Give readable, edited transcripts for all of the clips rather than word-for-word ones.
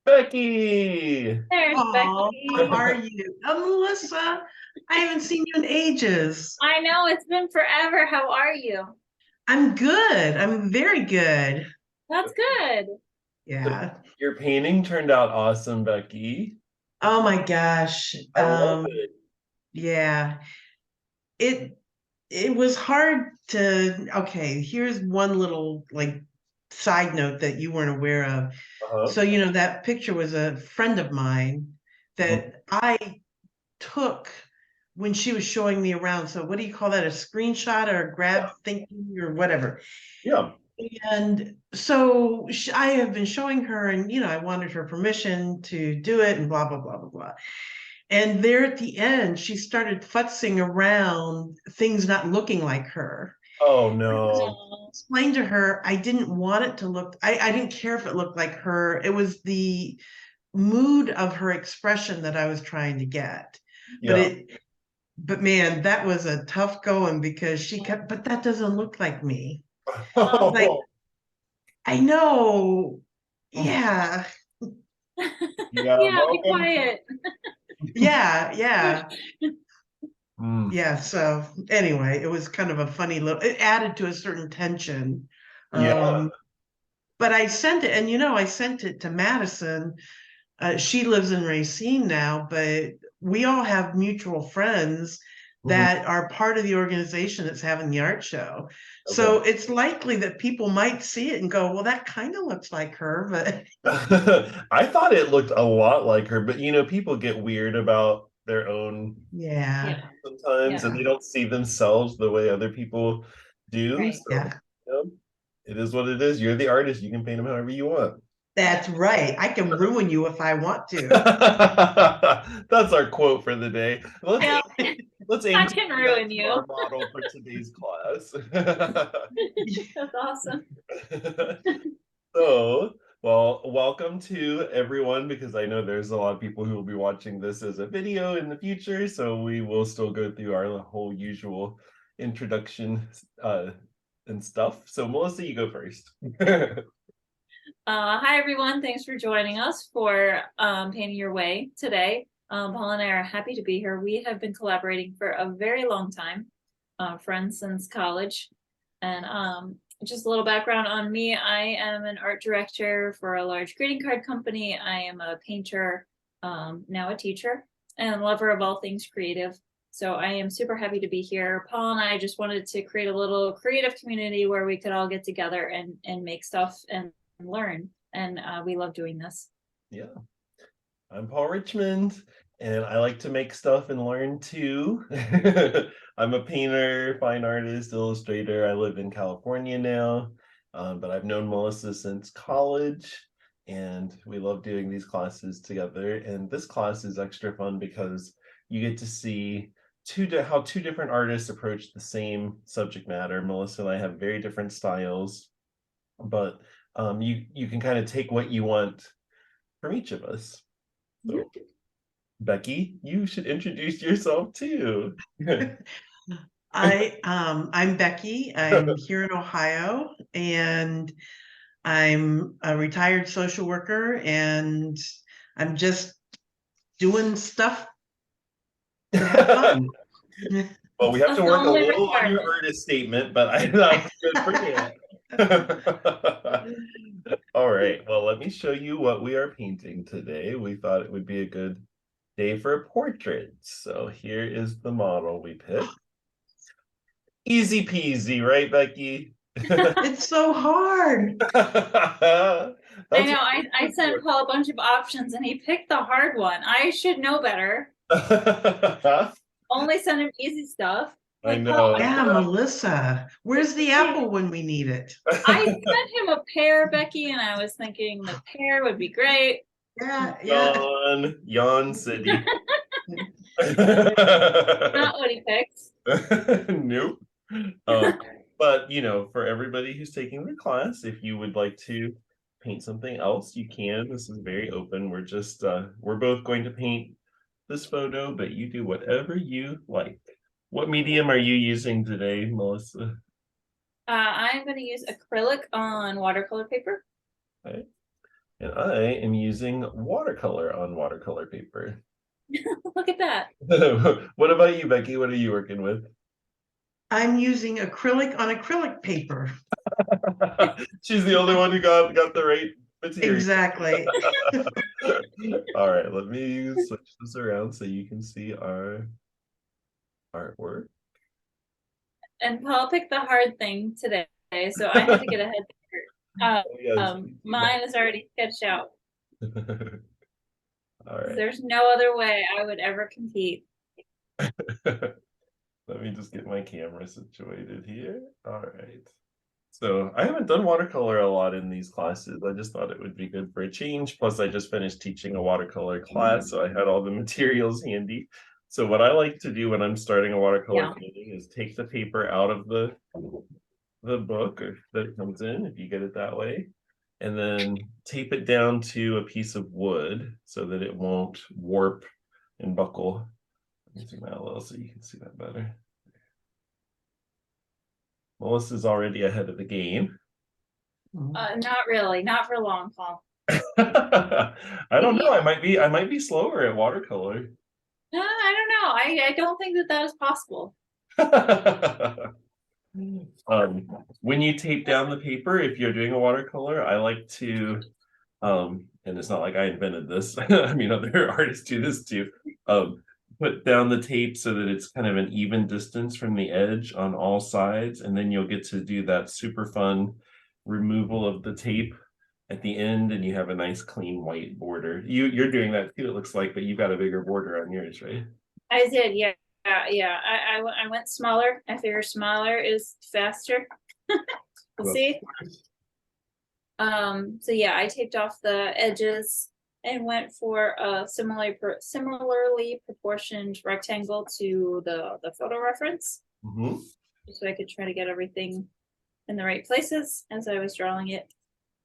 Becky. There's Oh, how Becky. are you? Oh, Melissa, I haven't seen you in ages. I know it's been forever. How are you? I'm good. I'm very good. That's good. So Yeah. your painting turned out awesome, Becky. Oh my gosh. I love it. Yeah. It it was hard to, okay, here's one little like side note that you weren't aware of. Uh-huh. So, that picture was a friend of mine Mhm. that I took when she was showing me around. So what do you call that? A screenshot or a grab thinking or whatever. Yeah. And so I have been showing her, and I wanted her permission to do it, and blah blah blah blah blah. And there at the end, she started futzing around things not looking like her. Oh I just no. No. explained to her I didn't want it to look. I didn't care if it looked like her. It was the mood of her expression that I was trying to get. But Yeah. it but man, that was a tough going because she kept, but that doesn't look like me. Like, Oh. I know. Yeah. Yeah, Yeah, be welcome to quiet. Yeah. Yeah. Mm. Yeah. So anyway, it was kind of a funny little, it added to a certain tension. Yeah. Um, but I sent it, and I sent it to Madison. She lives in Racine now, but we all have mutual friends Mhm. that are part of the organization that's having the art show. Okay. So it's likely that people might see it and go, well, that kind of looks like her, but I thought it looked a lot like her, but people get weird about their own yeah, Yeah, sometimes, and yeah, they don't see themselves the way other people do. right. So, yeah, it is what it is. You're the artist. You can paint them however you want. that's right. I can ruin you if I want to. That's our quote for the day. Yeah, Let's aim I to can do that ruin to our you. model for today's class. That's awesome. So, well, welcome to everyone because I know there's a lot of people who will be watching this as a video in the future. So we will still go through our whole usual introduction uh, and stuff. So Melissa, you go first. Hi everyone. Thanks for joining us for Painting Your Way today. Paul and I are happy to be here. We have been collaborating for a very long time, friends since college. And just a little background on me. I am an art director for a large greeting card company. I am a painter, now a teacher, and lover of all things creative. So I am super happy to be here. Paul and I just wanted to create a little creative community where we could all get together and make stuff and learn. And we love doing this. Yeah. I'm Paul Richmond, and I like to make stuff and learn too. I'm a painter, fine artist, illustrator. I live in California now, but I've known Melissa since college, and we love doing these classes together. And this class is extra fun because you get to see how two different artists approach the same subject matter. Melissa and I have very different styles, but you can kind of take what you want from each of us. So, Becky, you should introduce yourself too. I'm Becky. I'm here in Ohio, and I'm a retired social worker, and I'm just doing stuff to have fun. Well, we have to That's the work a only little on your requirement. artist statement, but that's good for you. All right, well, let me show you what we are painting today. We thought it would be a good day for a portrait. So here is the model we picked. Easy peasy, right, Becky? It's so hard. I That's know. what I sent Paul a bunch of options and he picked the hard one. I should know better. we're Only send him easy stuff. I Like Paul, know. Yeah, Melissa. Where's the I apple when we need it? sent him a pear, Becky, and I was thinking the pear would be great. Yeah, yeah. Yawn City. Not what he picked. Nope. Um, but for everybody who's taking the class, if you would like to paint something else, you can. This is very open. We're both going to paint this photo, but you do whatever you like. What medium are you using today, Melissa? I'm going to use acrylic on watercolor paper. Okay. And I am using watercolor on watercolor paper. Look at that. What about you, Becky? What are you working with? I'm using acrylic on acrylic paper. She's the only one who got the right material. Exactly. All right, let me switch this around so you can see our artwork. And Paul picked the hard thing today, so I had to get ahead. Oh, yes. Mine is already sketched out. All right. There's no other way I would ever compete. Let me just get my camera situated here. All right. So I haven't done watercolor a lot in these classes. I just thought it would be good for a change. Plus, I just finished teaching a watercolor class, so I had all the materials handy. So what I like to do when I'm starting a watercolor painting is take the paper out of the book or that it comes in, if you get it that way, and then tape it down to a piece of wood so that it won't warp and buckle. Let me zoom out a little so you can see that better. Melissa's already ahead of the game. Not really, not for long, Paul. I don't know. I might be slower at watercolor. I don't know. I don't think that is possible. When you tape down the paper, if you're doing a watercolor, I like to and it's not like I invented this. I mean, other artists do this too. Put down the tape so that it's kind of an even distance from the edge on all sides, and then you'll get to do that super fun removal of the tape at the end, and you have a nice clean white border. You're doing that too, it looks like, but you've got a bigger border on yours, right? I did, yeah. I went smaller. I figure smaller is faster. We'll see. So yeah, I taped off the edges and went for a similarly proportioned rectangle to the photo reference. So I could try to get everything in the right places as I was drawing it.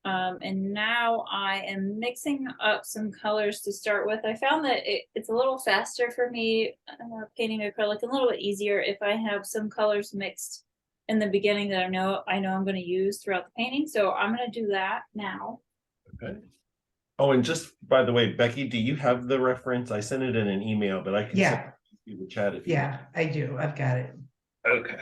And now I am mixing up some colors to start with. I found that it's a little faster for me painting acrylic, a little bit easier if I have some colors mixed in the beginning that I know I'm going to use throughout the painting. So I'm going to do that now. Okay. Oh, and just by the way, Becky, do you have the reference? I sent it in an email, but I can send it to the chat if you want. I do. I've got it. Okay.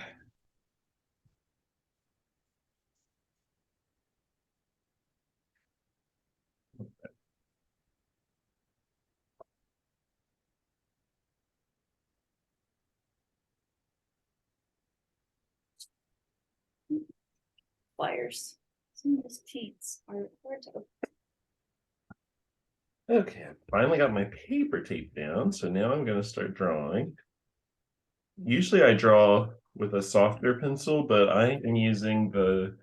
Flyers. Some of those paints are hard to open. Okay, I finally got my paper tape down, so now I'm going to start drawing. Usually I draw with a softer pencil, but I am using the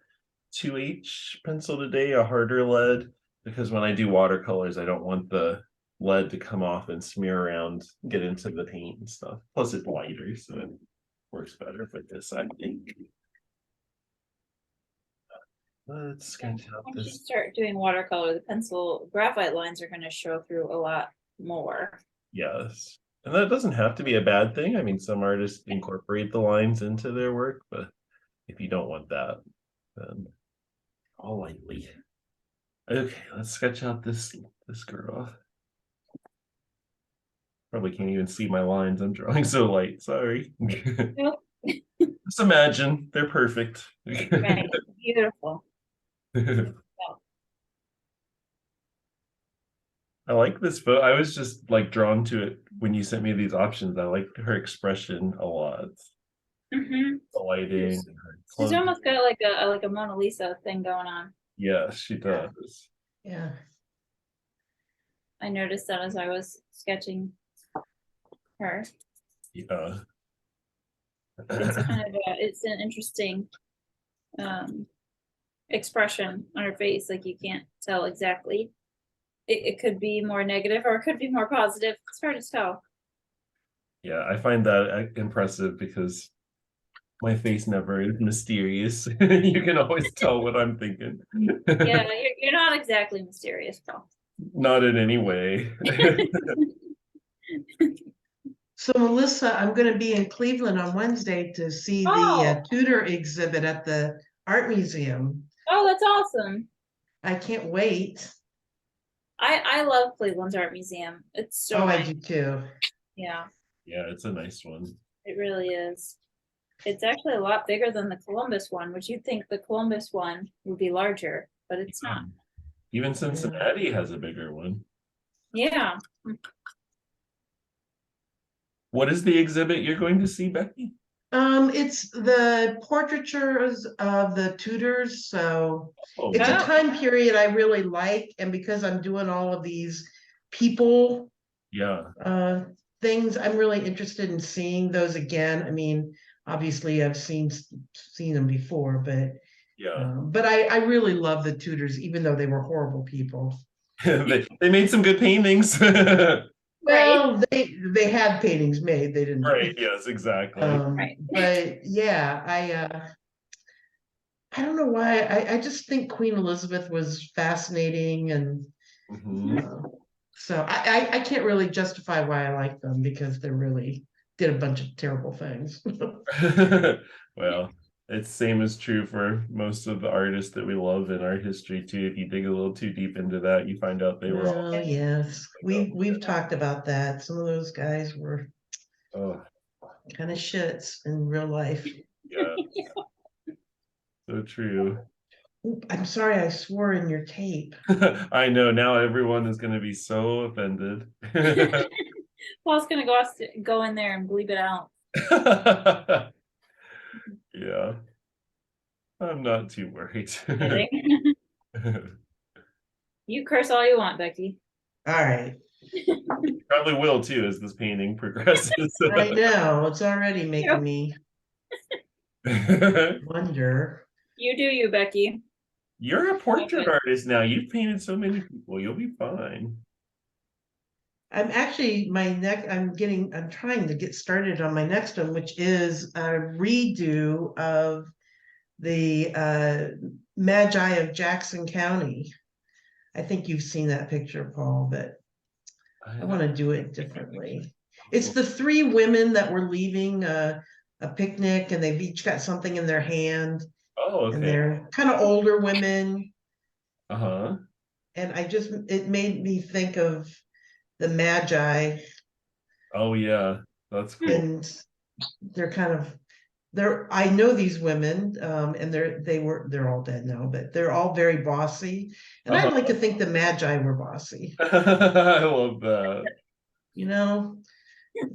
2H pencil today, a harder lead, because when I do watercolors, I don't want the lead to come off and smear around, get into the paint and stuff. Plus it's lighter, so it works better with this, I think. Let's sketch out this. Once you start doing watercolor, the pencil graphite lines are going to show through a lot more. Yes. And that doesn't have to be a bad thing. I mean, some artists incorporate the lines into their work, but if you don't want that, then all lightly. Okay, let's sketch out this girl. Probably can't even see my lines. I'm drawing so light. Sorry. Nope. Just imagine they're perfect. Right. Beautiful. I like this photo. I was just like drawn to it when you sent me these options. I liked her expression a lot. The lighting. She's almost got like a Mona Lisa thing going on. Yes, she does. Yeah. I noticed that as I was sketching her. Yeah. It's kind of it's an interesting expression on her face. Like you can't tell exactly. It could be more negative or it could be more positive. It's hard to tell. Yeah, I find that impressive because my face never is mysterious. You can always tell what I'm thinking. Yeah, you're not exactly mysterious, Paul. Not in any way. So Melissa, I'm going to be in Cleveland on Wednesday to see the Tudor exhibit at the Art Museum. Oh, that's awesome. I can't wait. I love Cleveland's art museum. It's so Oh, I nice. do too. Yeah, Yeah, it's a nice one. it really is. It's actually a lot bigger than the Columbus one, which you'd think the Columbus one would be larger, but it's not. Even Cincinnati has a bigger one. Yeah. What is the exhibit you're going to see, Becky? It's the portraitures of the Tudors, so Oh, it's a Oh. time period I really like, and because I'm doing all of these people yeah. things, I'm really interested in seeing those again. I mean, obviously I've seen them before, Yeah. but I really love the Tudors, even though they were horrible people. They made some good paintings. Right. Well, they had paintings made, they didn't. Right, yes, exactly. Right. But yeah, I don't know why. I just think Queen Elizabeth was fascinating, and Mhm. so I can't really justify why I like them because they really did a bunch of terrible things. Well, it's same as true for most of the artists that we love in our history too. If you dig a little too deep into that, you find out they were all Well, yes, we've talked about that. Some of those guys were oh kind of shits in real life. yeah, so true. Oop, I'm sorry, I swore in your tape. I know now everyone is gonna be so offended. Paul's gonna go in there and bleep it out. Yeah, I'm not too worried. Kidding. You curse all you want, Becky. All right, Probably will too as this painting progresses. I know it's already making me wonder. You do you, Becky. You're a portrait Okay. artist now. You've painted so many people. You'll be fine. I'm actually I'm trying to get started on my next one, which is a redo of the Magi of Jackson County. I think you've seen that picture, Paul, but I want to do it differently. It's the three women that were leaving a picnic, and they've each got something in their hand, Oh, and okay. they're kind of older women. Uh-huh. And it made me think of the Magi, Oh yeah. That's cool. and they're kind of I know these women, and they're all dead now, but they're all very bossy. And I'd like to think the Magi were bossy, I love that. you know?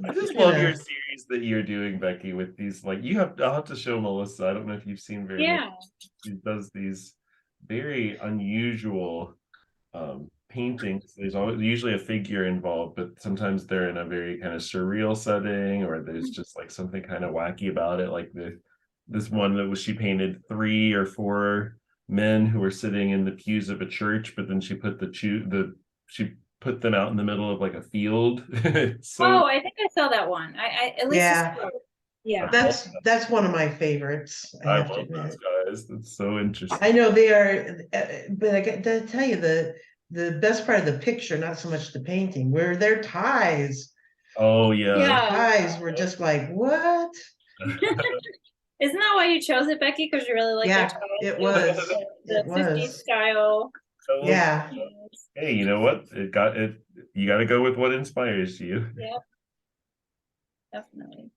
I just You love your know. series that you're doing, Becky, with these like I'll have to show Melissa. I don't know if you've seen very much. Yeah. She does these very unusual paintings. There's always usually a figure involved, but sometimes they're in a very kind of surreal setting, or there's just like something kind of wacky about it. Like this one that was she painted 3 or 4 men who were sitting in the pews of a church, but then she put she put them out in the middle of like a field. So Oh, I think I saw that one. I at least Yeah. yeah. That's one of my favorites, I I have to love those admit. guys. That's so interesting. I know they are, but I got to tell you, the best part of the picture, not so much the painting, were their ties. Oh yeah. Yeah. Ties were just like, what? Isn't that why you chose it, Becky? Because you really like their Yeah, ties? it was. The It 50s was. style. Yeah. Hey, you know what? You got to go with what inspires you. Yep. Definitely.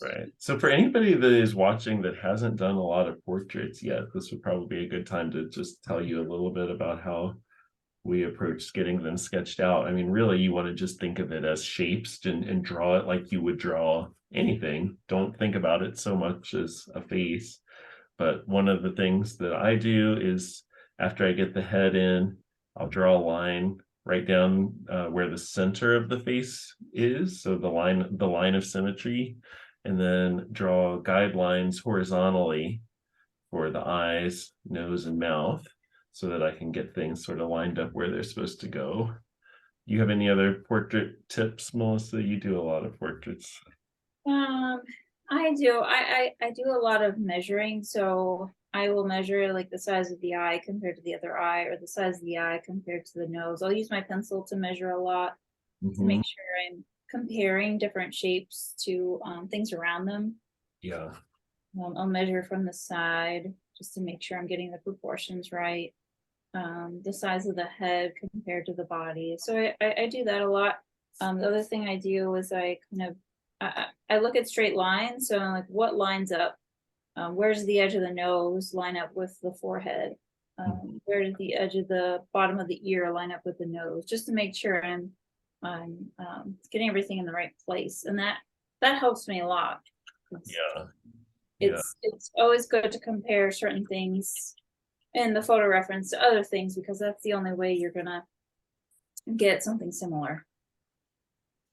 Right. So for anybody that is watching that hasn't done a lot of portraits yet, this would probably be a good time to just tell you a little bit about how we approached getting them sketched out. I mean, really, you want to just think of it as shapes and draw it like you would draw anything. Don't think about it so much as a face. But one of the things that I do is after I get the head in, I'll draw a line right down where the center of the face is. So the line of symmetry, and then draw guidelines horizontally for the eyes, nose, and mouth so that I can get things sort of lined up where they're supposed to go. You have any other portrait tips, Melissa? You do a lot of portraits. I do. I do a lot of measuring. So I will measure like the size of the eye compared to the other eye, or the size of the eye compared to the nose. I'll use my pencil to measure a lot to make sure I'm comparing different shapes to things around them. Yeah. I'll measure from the side just to make sure I'm getting the proportions right. the size of the head compared to the body. So I do that a lot. The other thing I do is I kind of I look at straight lines. So I'm like, what lines up? Where's the edge of the nose line up with the forehead? Where did the edge of the bottom of the ear line up with the nose? Just to make sure I'm getting everything in the right place, and that helps me a lot. Yeah. It's always good to compare certain things in the photo reference to other things, because that's the only way you're gonna get something similar.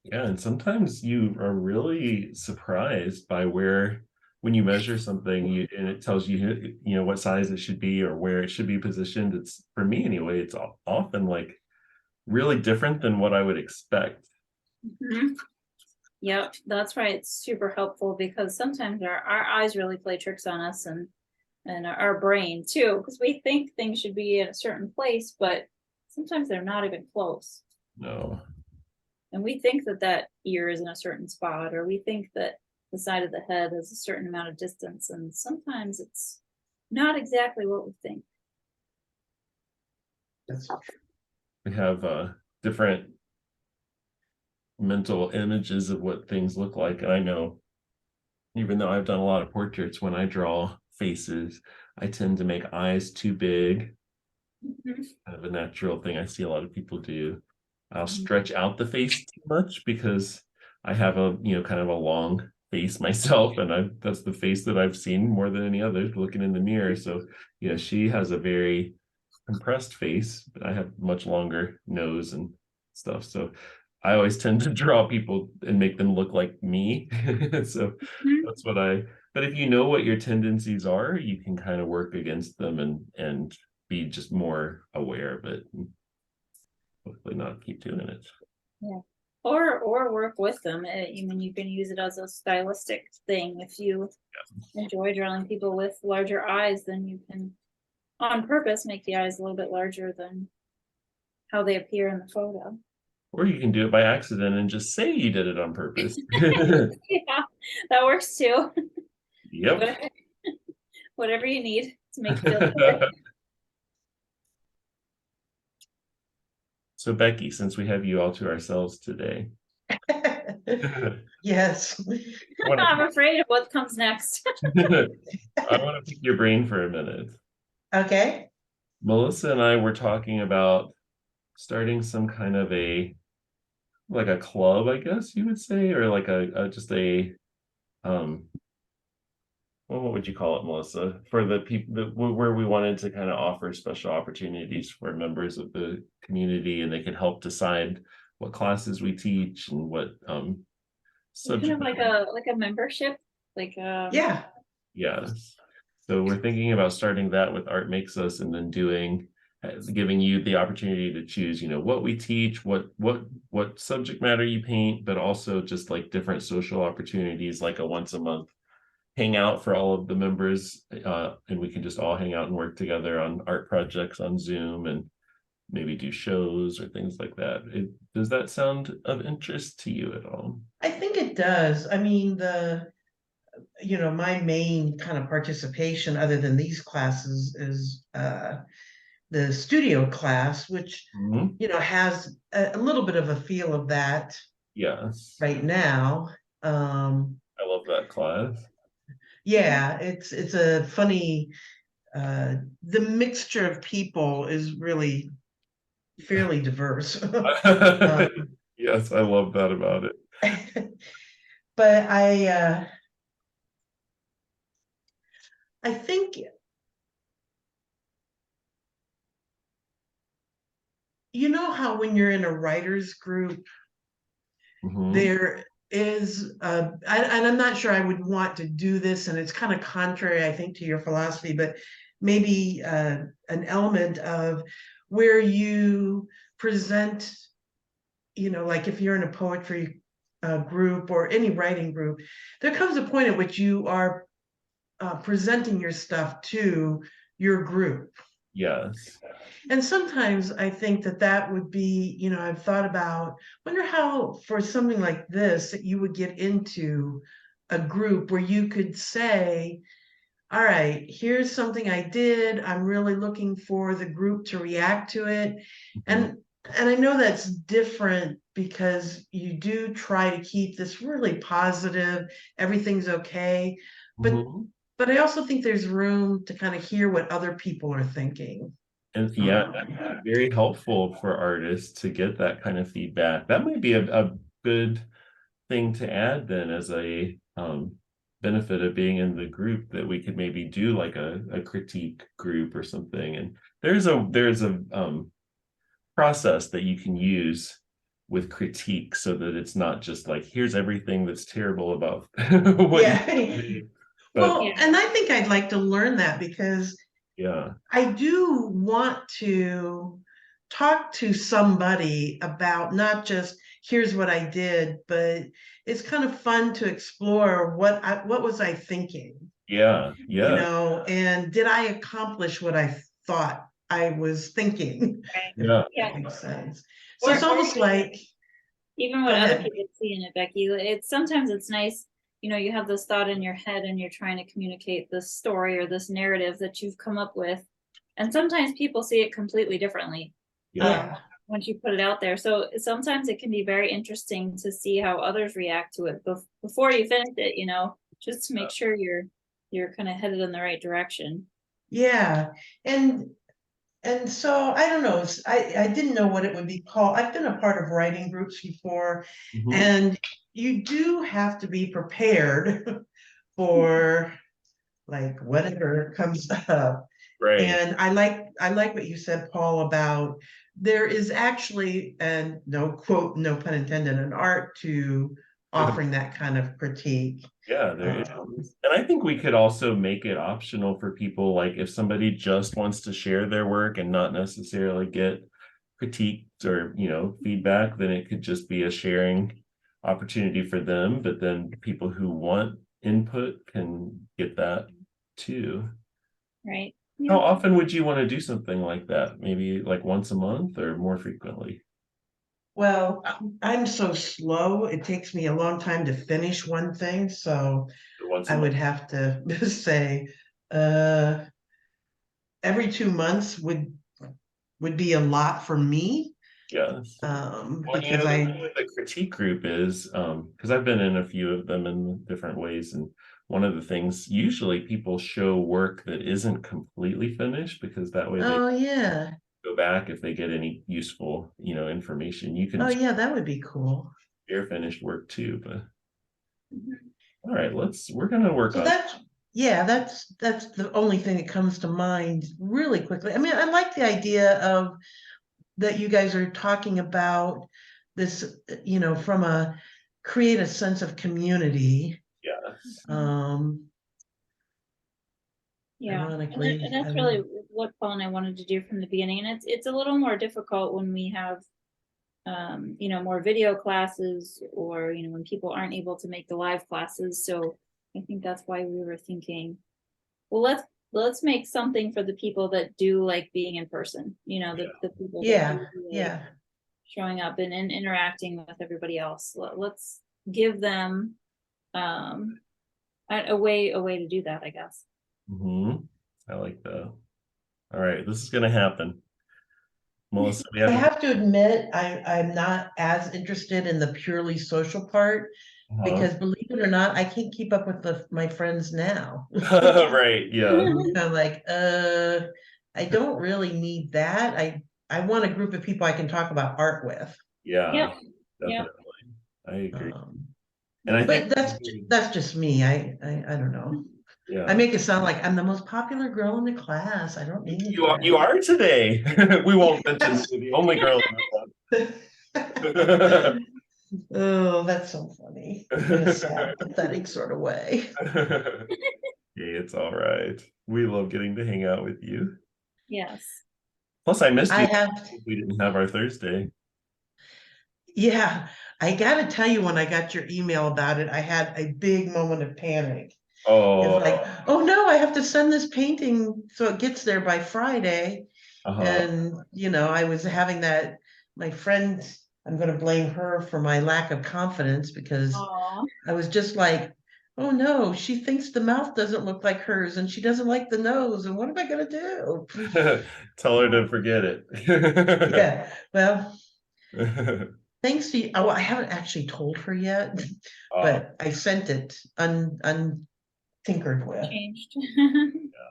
Yeah, and sometimes you are really surprised by where, when you measure something, and it tells you, you know, what size it should be or where it should be positioned. It's, for me anyway, it's often like really different than what I would expect. Mhm. Yep, that's right. It's super helpful, because sometimes our eyes really play tricks on us, and our brain too, because we think things should be in a certain place, but sometimes they're not even close. No. And we think that that ear is in a certain spot, or we think that the side of the head is a certain amount of distance, and sometimes it's not exactly what we think. That's We have different mental images of what things look like. And I know, even though I've done a lot of portraits, when I draw faces, I tend to make eyes too big. Mhm. Kind of a natural thing I see a lot of people do. I'll Mhm. stretch out the face too much because I have a, you know, kind of a long face myself, and that's the face that I've seen more than any other looking in the mirror. So yeah, she has a very compressed face, but I have much longer nose and stuff. So I always tend to draw people and make them look like me. So Mhm. that's what but if you know what your tendencies are, you can kind of work against them and be just more aware of it and hopefully not keep doing it. Yeah. Or work with them. I mean, you can use it as a stylistic thing. If you enjoy drawing people with larger eyes, then you can, on purpose, make the eyes a little bit larger than how they appear in the photo. Or you can do it by accident and just say you did it on purpose. Yeah, that works too. Yep. Whatever, whatever you need to make you feel better. So Becky, since we have you all to ourselves today, I yes. want I'm afraid of what comes next. to I want to pick your brain for a minute. Okay. Melissa and I were talking about starting some kind of a, like a club, I guess you would say, or like a just a um well, what would you call it, Melissa? For the people that where we wanted to kind of offer special opportunities for members of the community, and they could help decide what classes we teach and what Kind subject of like a membership, like Yeah. Yes. So we're thinking about starting that with Art Makes Us, and then giving you the opportunity to choose, you know, what we teach, what subject matter you paint, but also just like different social opportunities, like a once a month hangout for all of the members, and we can just all hang out and work together on art projects on Zoom and maybe do shows or things like that. Does that sound of interest to you at all? I think it does. I mean, my main kind of participation other than these classes is the studio class, which, Mhm. has a little bit of a feel of that Yes, right now. I love that class. Yeah, it's a funny, the mixture of people is really fairly diverse. Um, Yes, I love that about it. but I think, how when you're in a writer's group, Mhm. there is, and I'm not sure I would want to do this, and it's kind of contrary, I think, to your philosophy, but maybe an element of where you present, like if you're in a poetry group or any writing group, there comes a point at which you are presenting your stuff to your group. Yes. And sometimes I think that that would be, I've thought about, wonder how for something like this that you would get into a group where you could say, all right, here's something I did. I'm really looking for the group to react to it. Mhm. And I know that's different because you do try to keep this really positive, everything's okay. But Mhm. but I also think there's room to kind of hear what other people are thinking. And yeah, Um, that'd be very helpful for artists to get that kind of feedback. That might be a good thing to add then as a benefit of being in the group, that we could maybe do like a critique group or something. And there's a process that you can use with critique so that it's not just like, here's everything that's terrible about what you yeah. did. But Well, Yeah. and I think I'd like to learn that because yeah, I do want to talk to somebody about not just here's what I did, but it's kind of fun to explore what was I thinking, yeah, yeah, and did I accomplish what I thought I was thinking, Right. if yeah, Yeah. that makes sense. So Or it's almost like, even go what other ahead. people see in it, Becky. It's sometimes it's nice, you have this thought in your head and you're trying to communicate this story or this narrative that you've come up with. And sometimes people see it completely differently yeah, um, Yeah. once you put it out there. So sometimes it can be very interesting to see how others react to it before you finish it, just to make sure you're kind of headed in the right direction. Yeah. And so I don't know, I didn't know what it would be called. I've been a part of writing groups before, mhm, and you do have to be prepared for like whatever comes up. right. And I like what you said, Paul, about there is actually, and no quote, no pun intended, an art to offering that kind of critique. Yeah, there Um, is. And I think we could also make it optional for people, like if somebody just wants to share their work and not necessarily get critiqued or, feedback, then it could just be a sharing opportunity for them. But then people who want input can get that too. Right. How Yeah. often would you want to do something like that? Maybe like once a month or more frequently? well, I'm so slow. It takes me a long time to finish one thing, so Once a I would month. have to say uh every 2 months would be a lot for me. Yes. Well, Because the thing I with the critique group is, because I've been in a few of them in different ways, and one of the things, usually people show work that isn't completely finished because that way they oh yeah. go back if they get any useful, information. You Oh can yeah, that would be cool. share finished work too, but Mhm. all right, we're gonna work So on. that's the only thing that comes to mind really quickly. I mean, I like the idea of that you guys are talking about this, from a create a sense of community. Yes. Um, Yeah, and ironically, I that's don't really know. what Paul and I wanted to do from the beginning. And it's a little more difficult when we have more video classes or when people aren't able to make the live classes. So I think that's why we were thinking, well, let's make something for the people that do like being in person, the people that Yeah, do like yeah. showing up and interacting with everybody else. Let's give them um a way to do that, I guess. Hmm. I like that. All right, this is gonna happen. Melissa, we I have to. have to admit, I'm not as interested in the purely social part Uh-huh. because believe it or not, I can't keep up with my friends now. Right, yeah, I'm like, I don't really need that. I want a group of people I can talk about art with. yeah, Yep. Yep. definitely. I agree. Um, And I think, but that's just me. I don't know. I yeah, make it sound like I'm the most popular girl in the class. I don't need you are today. We won't mention that. you're the only girl in the Oh, that's so funny in a sad, pathetic sort of way. club. Hey, it's all right. We love getting to hang out with you. Yes. Plus, I missed I you. have, We didn't have our Thursday. yeah, I gotta tell you, when I got your email about it, I had a big moment of panic. It's Oh, like, oh no, I have to send this painting so it gets there by Friday. uh-huh. And, I was having that, my friend, I'm gonna blame her for my lack of confidence because Aw. I was just like, oh no, she thinks the mouth doesn't look like hers and she doesn't like the nose. And what am I going to do? Tell her to forget it. Yeah, well, thanks to you. Oh, I haven't actually told her yet, Uh, but I sent it untinkered with. Changed.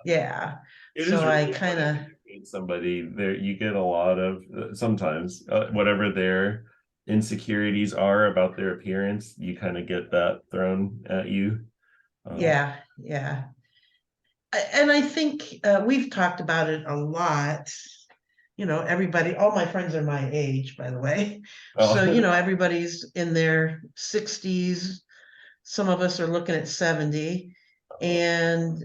Yeah. it So is I really kind funny of, when you meet somebody there. You get a lot of sometimes whatever their insecurities are about their appearance, you kind of get that thrown at you. yeah, yeah. And I think we've talked about it a lot. You know, everybody, all my friends are my age, by the way. So, you Well, know, everybody's in their 60s. Some of us are looking at 70. And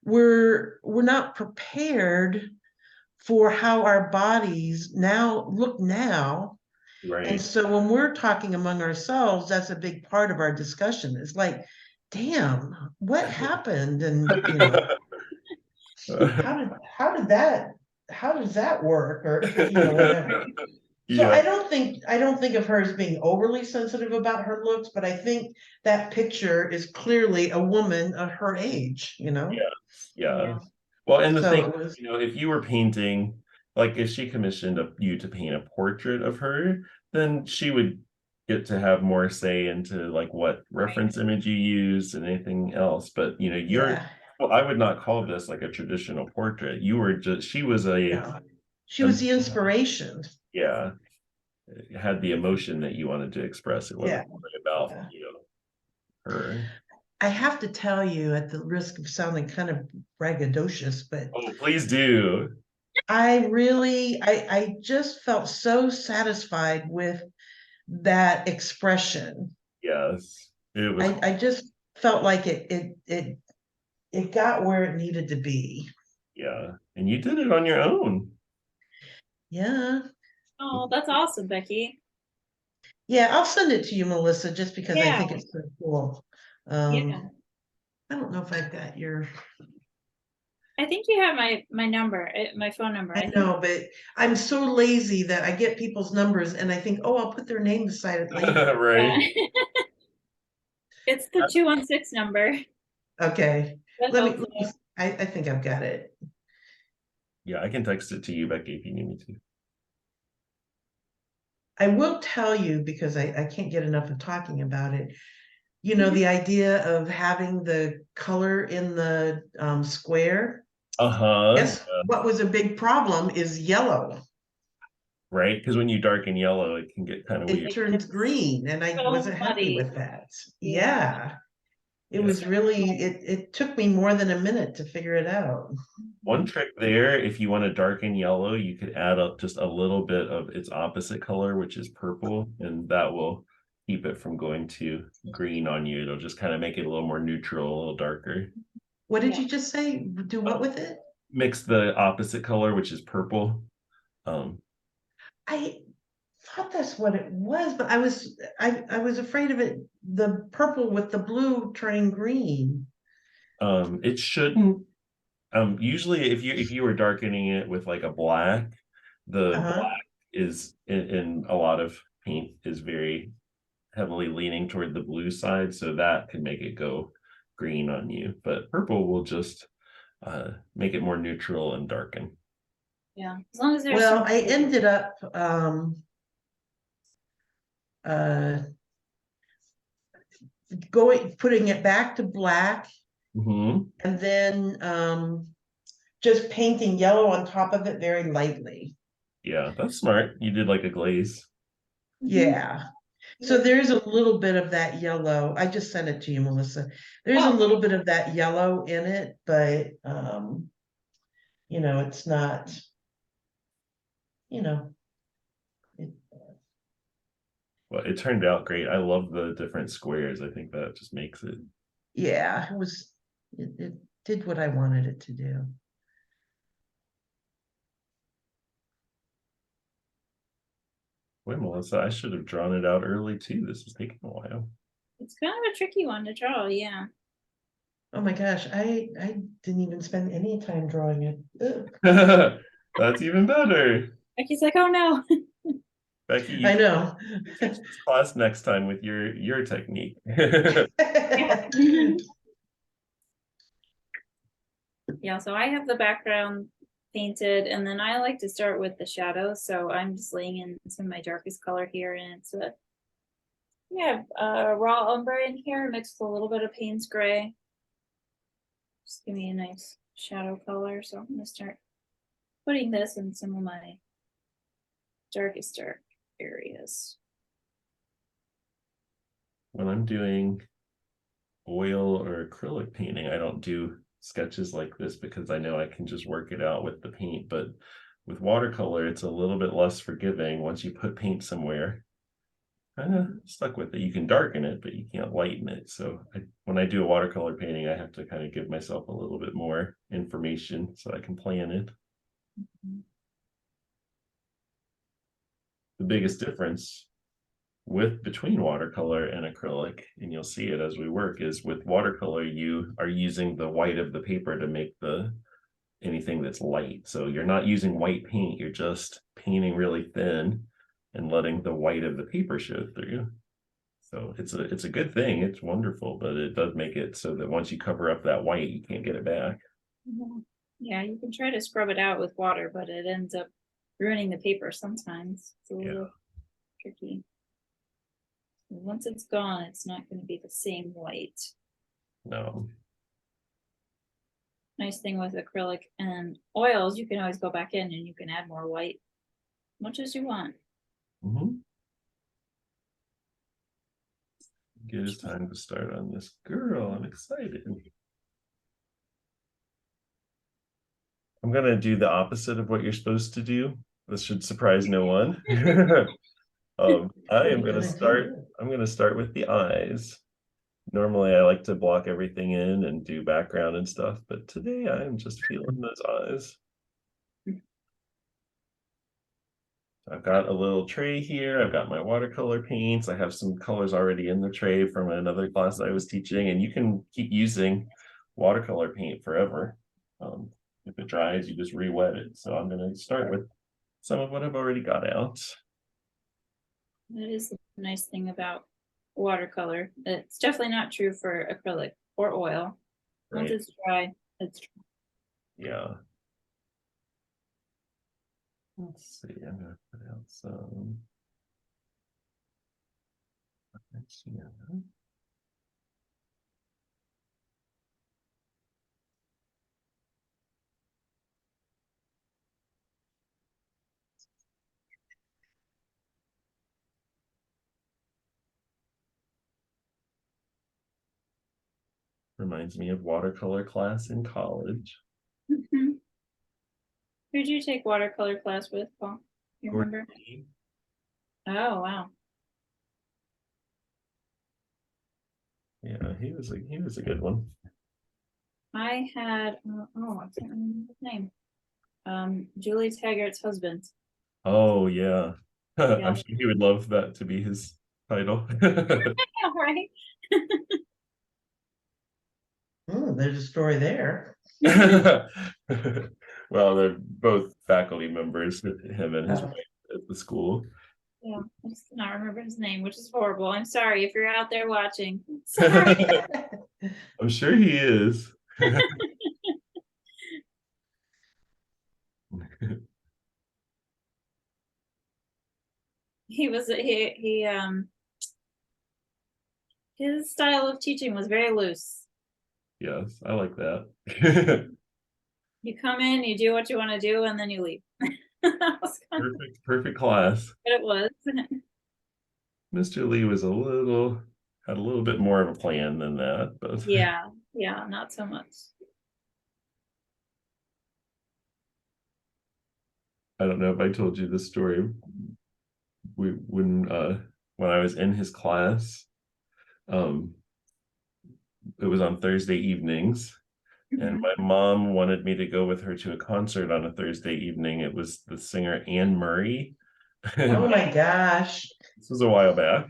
we're not prepared for how our bodies now look now. And right. so when we're talking among ourselves, that's a big part of our discussion. It's like, damn, what happened? And you know, how does that work? Or you know, whatever. So Yeah, I don't think of her as being overly sensitive about her looks, but I think that picture is clearly a woman of her age, you know? yeah. Yeah. Well, and the So thing, it was, if you were painting, like if she commissioned you to paint a portrait of her, then she would get to have more say into like what reference image you use and anything else. But yeah, well, I would not call this like a traditional portrait. You were just, she was no. She a was the inspiration. yeah, it had the emotion that you wanted to express. It wasn't Yeah. really about, Yeah. her. I have to tell you, at the risk of sounding kind of braggadocious, but Oh, please do. I just felt so satisfied with that expression. Yes, it was, I just felt like it got where it needed to be. yeah. And you did it on your own. Yeah. Oh, that's awesome, Becky. Yeah, I'll send it to you, Melissa, just because I Yeah. think it's so cool. Yeah. I don't know if I've got your, I think you have my number, my phone number. I I think. know, but I'm so lazy that I get people's numbers and I think, oh, I'll put their name beside it later. Yeah. Right. It's the 216 number. Okay, That helps out. I think I've got it. Yeah, I can text it to you, Becky, if you need me to. I will tell you because I can't get enough of talking about it. You know, Mhm. the idea of having the color in the square. Uh-huh. Guess what was a big problem is yellow. Right. Because when you darken yellow, it can get kind of It weird. turns green, and I So wasn't happy muddy. with that. Yeah. Yeah, it Yeah. was really, it took me more than a minute to figure it out. One trick there, if you want to darken yellow, you could add up just a little bit of its opposite color, which is purple, and that will keep it from going to green on you. It'll just kind of make it a little more neutral, a little darker. What did Yeah. you just say? Do what with it? Mix the opposite color, which is purple. Um, I thought that's what it was, but I was afraid of it, the purple with the blue turning green. it shouldn't. Usually, if you were darkening it with like a black, the Uh-huh. black is in a lot of paint is very heavily leaning toward the blue side, so that can make it go green on you. But purple will just make it more neutral and darken. Yeah. As long as there's Well, some. I ended up uh putting it back to black Hmm. and then just painting yellow on top of it very lightly. Yeah, that's smart. You did like a glaze. Mhm. Yeah. So there's a little bit of that yellow. I just sent it to you, Melissa. There's a Oh, little bit of that yellow in it, but you know, it's not, you know, it, Well, it turned out great. I love the different squares. I think that just makes it. yeah, it did what I wanted it to do. Wait, Melissa, I should have drawn it out early too. This is taking a while. it's kind of a tricky one to draw. Yeah. Oh my gosh, I didn't even spend any time drawing it. Ugh. That's even better. Becky's like, oh no. Becky, I you know. teach this class next time with your technique. Yeah, so I have the background painted, and then I like to start with the shadows. So I'm just laying in some of my darkest color here, and it's a raw umber in here mixed with a little bit of Payne's gray. Just give me a nice shadow color. So I'm gonna start putting this in some of my darkest dark areas. When I'm doing oil or acrylic painting, I don't do sketches like this because I know I can just work it out with the paint. But with watercolor, it's a little bit less forgiving. Once you put paint somewhere, kind of stuck with it. You can darken it, but you can't lighten it. So when I do a watercolor painting, I have to kind of give myself a little bit more information so I can plan it. The biggest difference between watercolor and acrylic, and you'll see it as we work, is with watercolor you are using the white of the paper to make anything that's light. So you're not using white paint, you're just painting really thin and letting the white of the paper show through. So it's a good thing, it's wonderful, but it does make it so that once you cover up that white, you can't get it back. Yeah, you can try to scrub it out with water, but it ends up ruining the paper sometimes. It's a little tricky. Once it's gone, it's not going to be the same white. No. Nice thing with acrylic and oils, you can always go back in and you can add more white, much as you want. It is time to start on this girl. I'm excited. I'm gonna do the opposite of what you're supposed to do. This should surprise no one. I'm gonna start with the eyes. Normally I like to block everything in and do background and stuff, but today I am just feeling those eyes. I've got a little tray here. I've got my watercolor paints. I have some colors already in the tray from another class I was teaching, and you can keep using watercolor paint forever. If it dries, you just re-wet it. So I'm going to start with some of what I've already got out. That is the nice thing about watercolor. It's definitely not true for acrylic or oil. Once it's dry, it's dry. Yeah. Let's see, I'm gonna put out some. Reminds me of watercolor class in college. Who'd you take watercolor class with, Paul? You remember? Oh, wow. Yeah, he was a good one. I had I can't remember his name. Julie Taggart's husband. Oh yeah. Yeah. I'm sure he would love that to be his title. Yeah, right. There's a story there. Well, they're both faculty members, him and his wife at the school. Yeah, I just cannot remember his name, which is horrible. I'm sorry if you're out there watching. Sorry. I'm sure he is. His style of teaching was very loose. Yes, I like that. You come in, you do what you want to do, and then you leave. Perfect class. But it was. Mr. Lee had a little bit more of a plan than that, but yeah, not so much. I don't know if I told you this story. When I was in his class, it was on Thursday evenings, and my mom wanted me to go with her to a concert on a Thursday evening. It was the singer Anne Murray. Oh my gosh. This was a while back.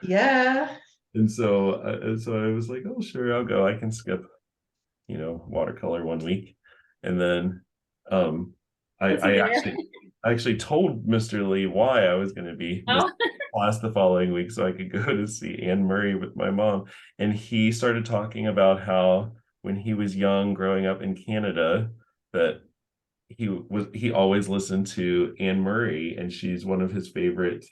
Yeah. And so I was like, oh sure, I'll go. I can skip, watercolor one week. And then I actually I actually told Mr. Lee why I was going to be missing Oh, class the following week so I could go to see Anne Murray with my mom. And he started talking about how when he was young, growing up in Canada, that he always listened to Anne Murray, and she's one of his favorite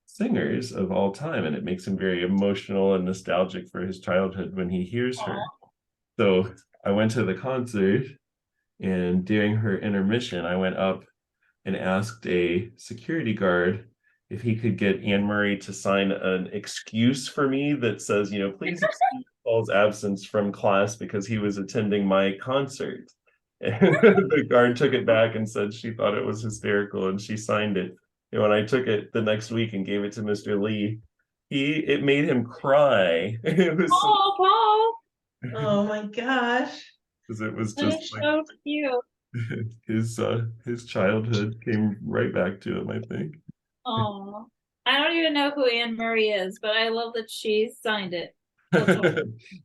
singers of all time, and it makes him very emotional and nostalgic for his childhood when he hears her. aw. So I went to the concert, and during her intermission, I went up and asked a security guard if he could get Anne Murray to sign an excuse for me that says, please excuse Paul's absence from class because he was attending my concert. And the guard took it back and said she thought it was hysterical and she signed it. And when I took it the next week and gave it to Mr. Lee, it made him cry. It was so Oh, Paul, Oh my gosh. because it was that just is like so cute. his childhood came right back to him, I think. Oh, I don't even know who Anne Murray is, but I love that she signed it. That's all.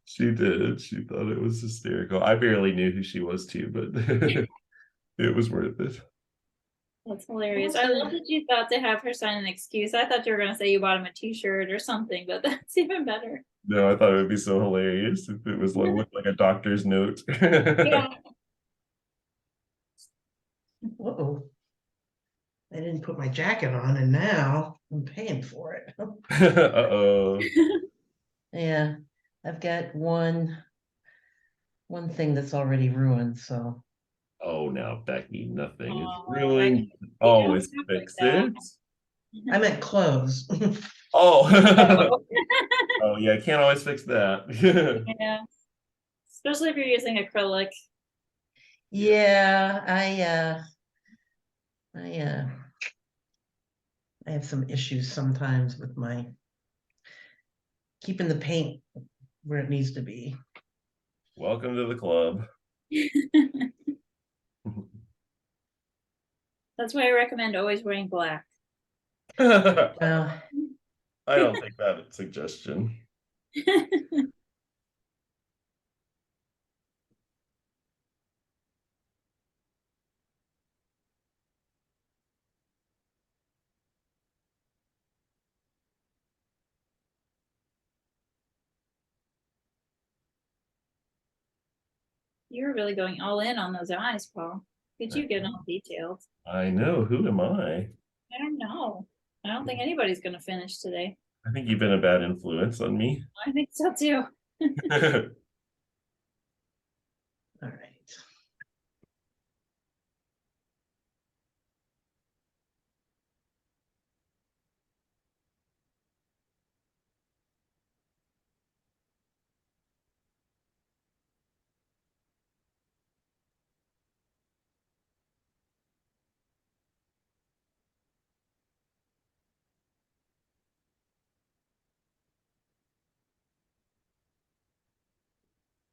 She did. She thought it was hysterical. I barely knew who she was too, but it was worth it. That's hilarious. I love that you thought to have her sign an excuse. I thought you were gonna say you bought him a t-shirt or something, but that's even better. No, I thought it would be so hilarious if it was looked like a doctor's note. Yeah. Uh-oh. I didn't put my jacket on and now I'm paying for it. Uh-oh. Yeah, I've got one thing that's already ruined, so Oh, now Becky, nothing is Oh, ruined. Becky, you don't Always talk like fix that. it. I meant clothes. Oh. Oh. Oh yeah, can't always fix that. Yeah, especially if you're using acrylic. Yeah, I have some issues sometimes with my keeping the paint where it needs to be. Welcome to the club. That's why I recommend always wearing black. I Well, don't think that is a suggestion. You're really going all in on those eyes, Paul. Did you get all detailed? I know. Who am I? I don't know. I don't think anybody's gonna finish today. I think you've been a bad influence on me. I think so too. all right.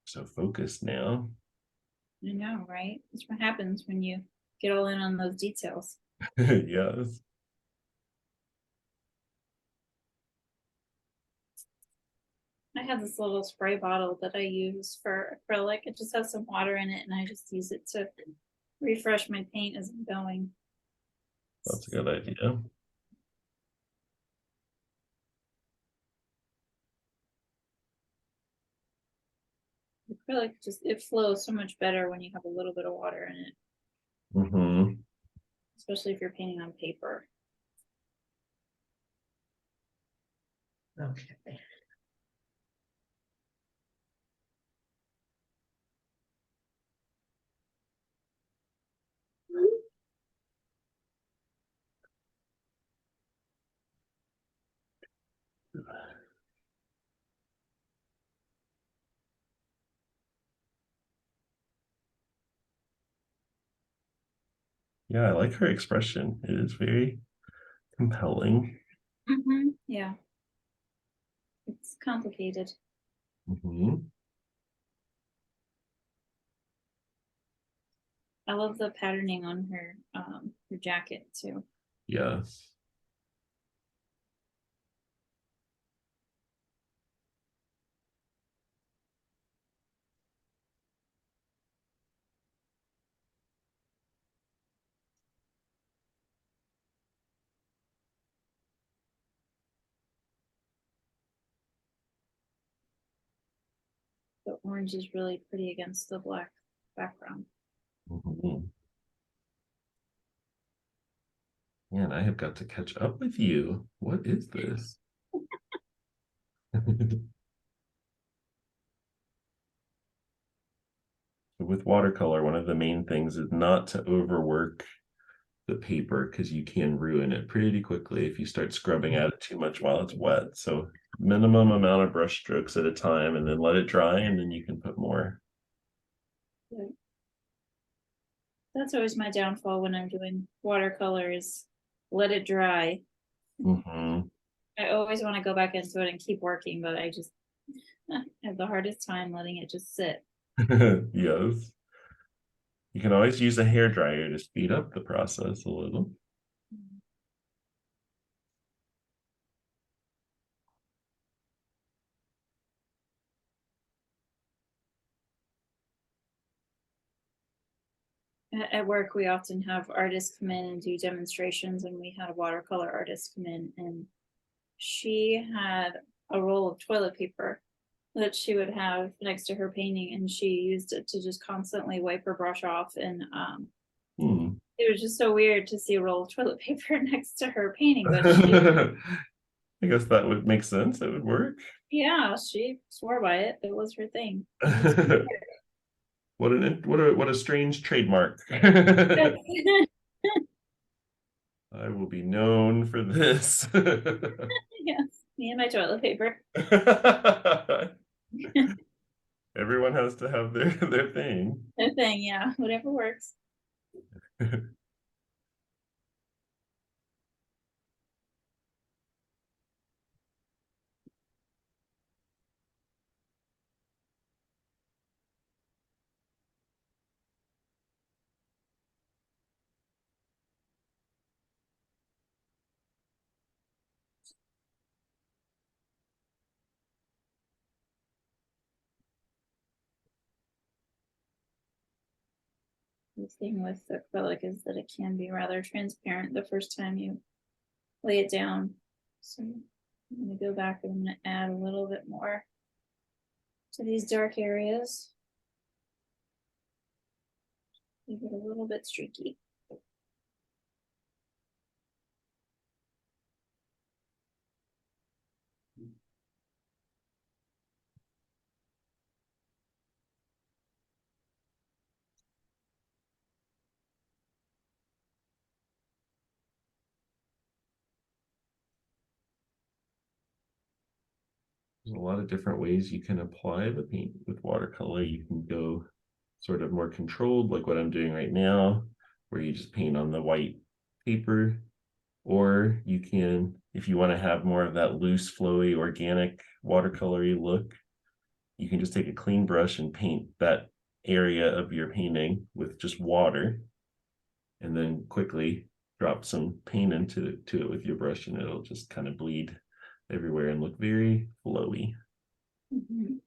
So focused now. I know, right? That's what happens when you get all in on those details. Yes. I have this little spray bottle that I use for acrylic. It just has some water in it, and I just use it to refresh my paint as I'm going. That's a good idea. Acrylic just it flows so much better when you have a little bit of water in it, Hmm. especially if you're painting on paper. Okay. Yeah, I like her expression. It is very compelling. Yeah, it's complicated. Hmm. I love the patterning on her jacket too. Yes. The orange is really pretty against the black background. Mhm. Man, I have got to catch up with you. What is this? With watercolor, one of the main things is not to overwork the paper because you can ruin it pretty quickly if you start scrubbing at it too much while it's wet. So minimum amount of brush strokes at a time, and then let it dry, and then you can put more. That's always my downfall when I'm doing watercolors. Let it dry. Mhm. I always want to go back into it and keep working, but I just have the hardest time letting it just sit. Yes. You can always use a hair dryer to speed up the process a little. At work, we often have artists come in and do demonstrations, and we had a watercolor artist come in, and she had a roll of toilet paper that she would have next to her painting, and she used it to just constantly wipe her brush off. And Hmm. it was just so weird to see a roll of toilet paper next to her painting, but she, I guess that would make sense. It would work. yeah, she swore by it. It was her thing. What a strange trademark. I will be known for this. Yes, me and my toilet paper. Everyone has to have their thing. Her thing, yeah, whatever works. The thing with acrylic is that it can be rather transparent the first time you lay it down. So I'm gonna go back and I'm gonna add a little bit more to these dark areas. Leave it a little bit streaky. There's a lot of different ways you can apply the paint with watercolor. You can go sort of more controlled, like what I'm doing right now, where you just paint on the white paper. Or you can, if you want to have more of that loose, flowy, organic, watercolory look, you can just take a clean brush and paint that area of your painting with just water, and then quickly drop some paint into it with your brush, and it'll just kind of bleed everywhere and look very flowy. Mhm.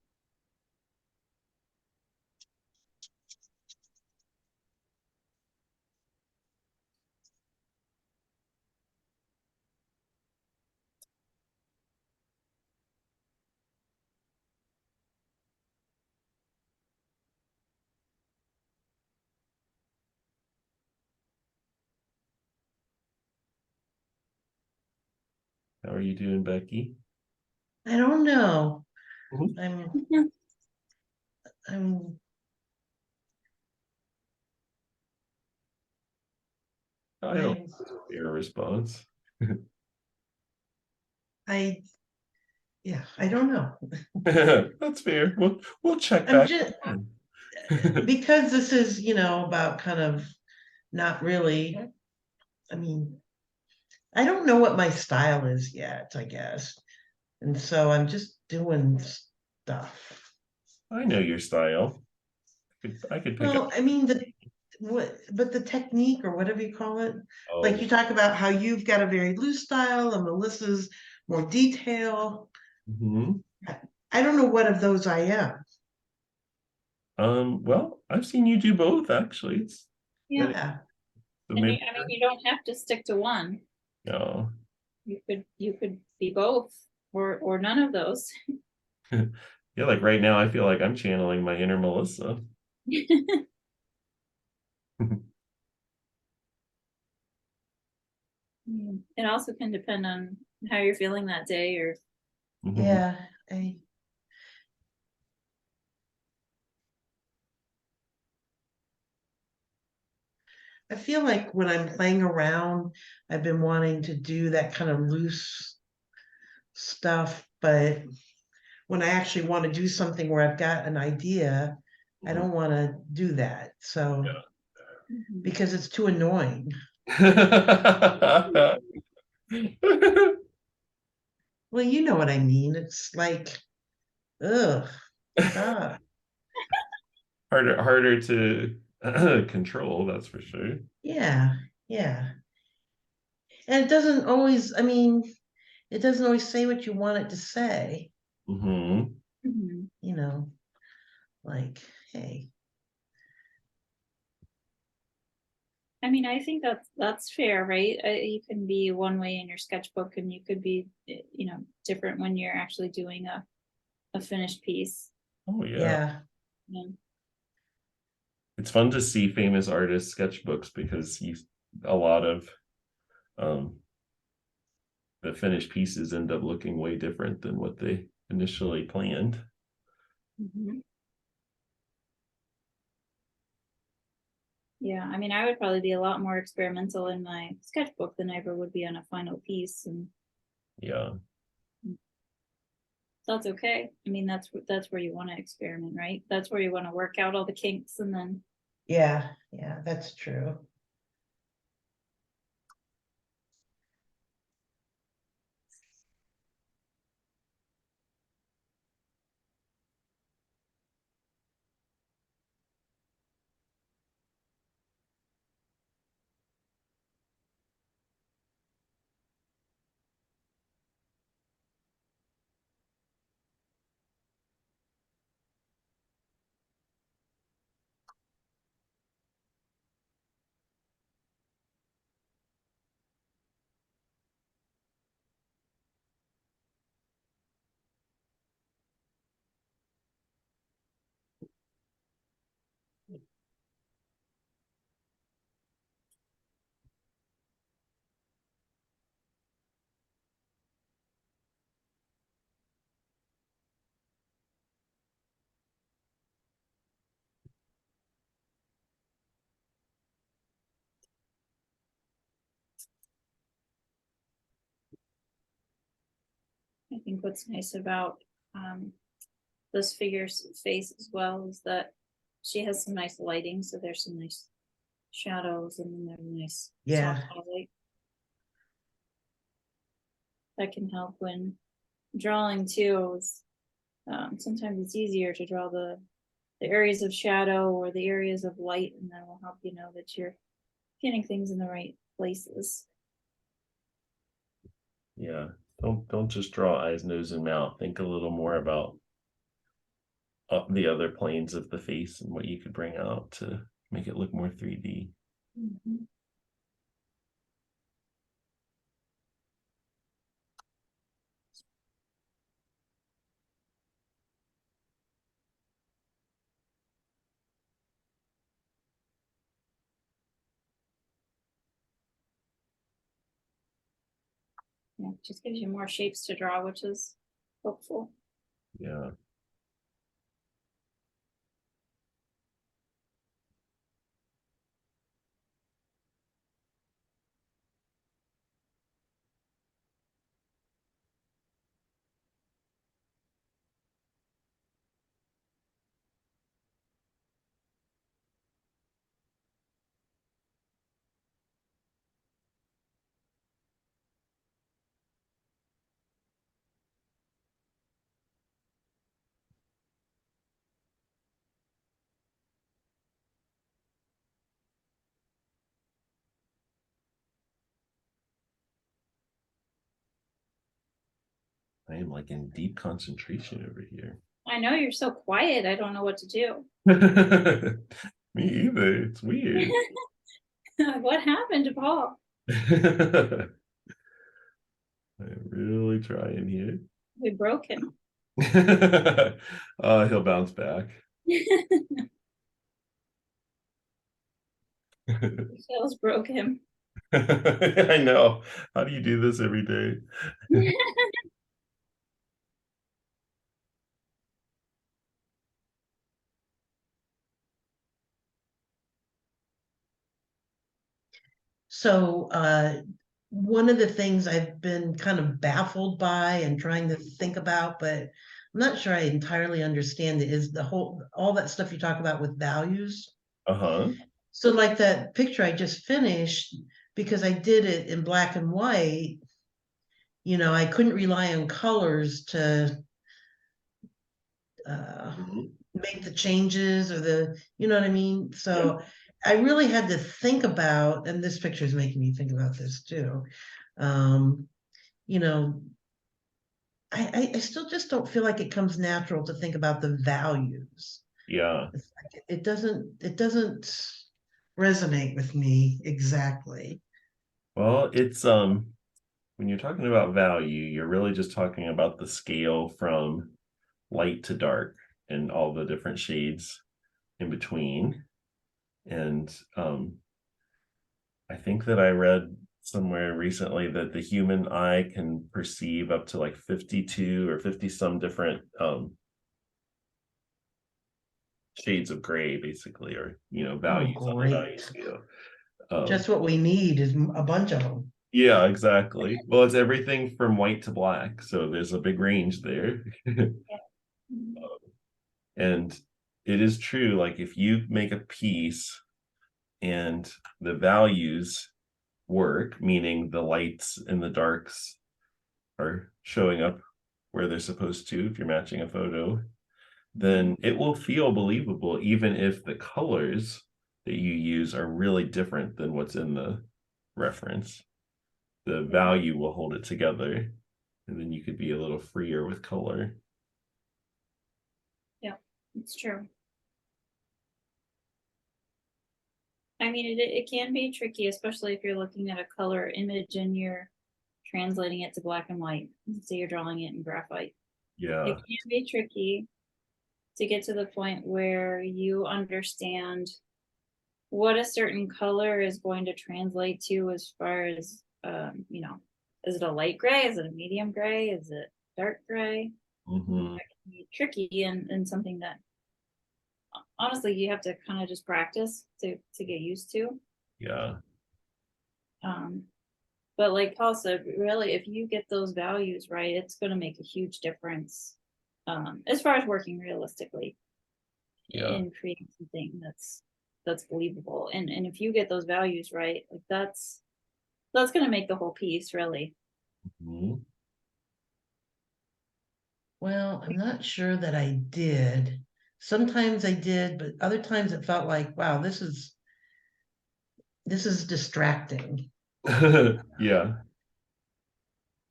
How are you doing, Becky? I don't know. Mhm. I'm I don't I'm hear a response. I yeah, I don't know. That's fair. We'll check I'm back. just because this is, about kind of not really, I mean, I don't know what my style is yet, I guess. And so I'm just doing stuff. I know your style. I could pick up. Well, I mean, but the technique or whatever you call it, like Oh, you talk about how you've got a very loose style and Melissa's more detail. mhm. I don't know what of those I am. Well, I've seen you do both actually. It- Yeah. so And maybe you don't have to stick to one. no. You could be both or none of those. Yeah, like right now, I feel like I'm channeling my inner Melissa. It also can depend on how you're feeling that day, or Mhm. Yeah, I feel like when I'm playing around, I've been wanting to do that kind of loose stuff, but when I actually want to do something where I've got an idea, I don't want to do that. So, Mhm. because it's too annoying. Well, you know what I mean. It's like, ugh, stop. Harder to control, that's for sure. Yeah, yeah. And it doesn't always, I mean, it doesn't always say what you want it to say, Hmm. Mhm. you know, like, hey, I mean, I think that's fair, right? You can be one way in your sketchbook, and you could be, different when you're actually doing a finished piece. Oh yeah. yeah, Yeah. It's fun to see famous artists' sketchbooks because a lot of um the finished pieces end up looking way different than what they initially planned. Mhm. Yeah, I mean, I would probably be a lot more experimental in my sketchbook than I ever would be on a final piece, and Yeah. that's okay. I mean, that's where you want to experiment, right? That's where you want to work out all the kinks, and then yeah, that's true. I think what's nice about um, this figure's face as well is that she has some nice lighting, so there's some nice shadows, and then there's nice soft Yeah, highlight that can help when drawing too. Sometimes it's easier to draw the areas of shadow or the areas of light, and that will help you know that you're getting things in the right places. Yeah. Don't just draw eyes, nose, and mouth. Think a little more about the other planes of the face and what you could bring out to make it look more 3D. Mhm. Yeah, it just gives you more shapes to draw, which is helpful. Yeah. I am like in deep concentration over here. I know you're so quiet. I don't know what to do. Me either. It's weird. What happened to Paul? I'm really trying here. We broke him. He'll bounce back. Shells broke him. I know. How do you do this every day? So, one of the things I've been kind of baffled by and trying to think about, but I'm not sure I entirely understand it, is all that stuff you talk about with values. Uh-huh. So, like that picture I just finished, because I did it in black and white, I couldn't rely on colors to uh, Mhm. make the changes or you know what I mean? So I really had to think about, and this picture is making me think about this too. Um, you know, I still just don't feel like it comes natural to think about the values. Yeah. It's like it doesn't resonate with me exactly. Well, it's when you're talking about value, you're really just talking about the scale from light to dark and all the different shades in between. And I think that I read somewhere recently that the human eye can perceive up to like 52 or 50 some different shades of gray, basically, or Oh, values on the value great. scale. Just what we need is a bunch of them. Yeah, exactly. Well, it's everything from white to black, so there's a big range there. And it is true, like if you make a piece and the values work, meaning the lights and the darks are showing up where they're supposed to, if you're matching a photo, then it will feel believable, even if the colors that you use are really different than what's in the reference. The value will hold it together, and then you could be a little freer with color. Yeah, it's true. I mean, it can be tricky, especially if you're looking at a color image and you're translating it to black and white. So you're drawing it in graphite. It Yeah. can be tricky to get to the point where you understand what a certain color is going to translate to as far as, is it a light gray? Is it a medium gray? Is it dark gray? Hmm. That can be tricky and something that honestly you have to kind of just practice to get used to. Yeah. Um, but like Paul said, really, if you get those values right, it's going to make a huge difference as far as working realistically Yeah. in creating something that's believable. And if you get those values right, like that's going to make the whole piece really. Mhm. Well, I'm not sure that I did. Sometimes I did, but other times it felt like, wow, this is distracting. Yeah.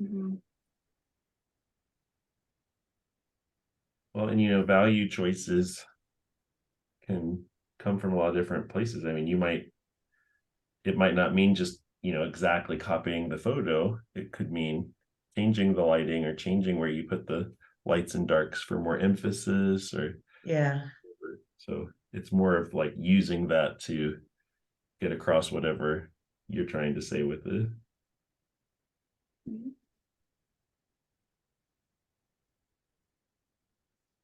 Mhm. Well, and value choices can come from a lot of different places. I mean, it might not mean just, exactly copying the photo. It could mean changing the lighting or changing where you put the lights and darks for more emphasis or Yeah. so it's more of like using that to get across whatever you're trying to say with it. Mhm.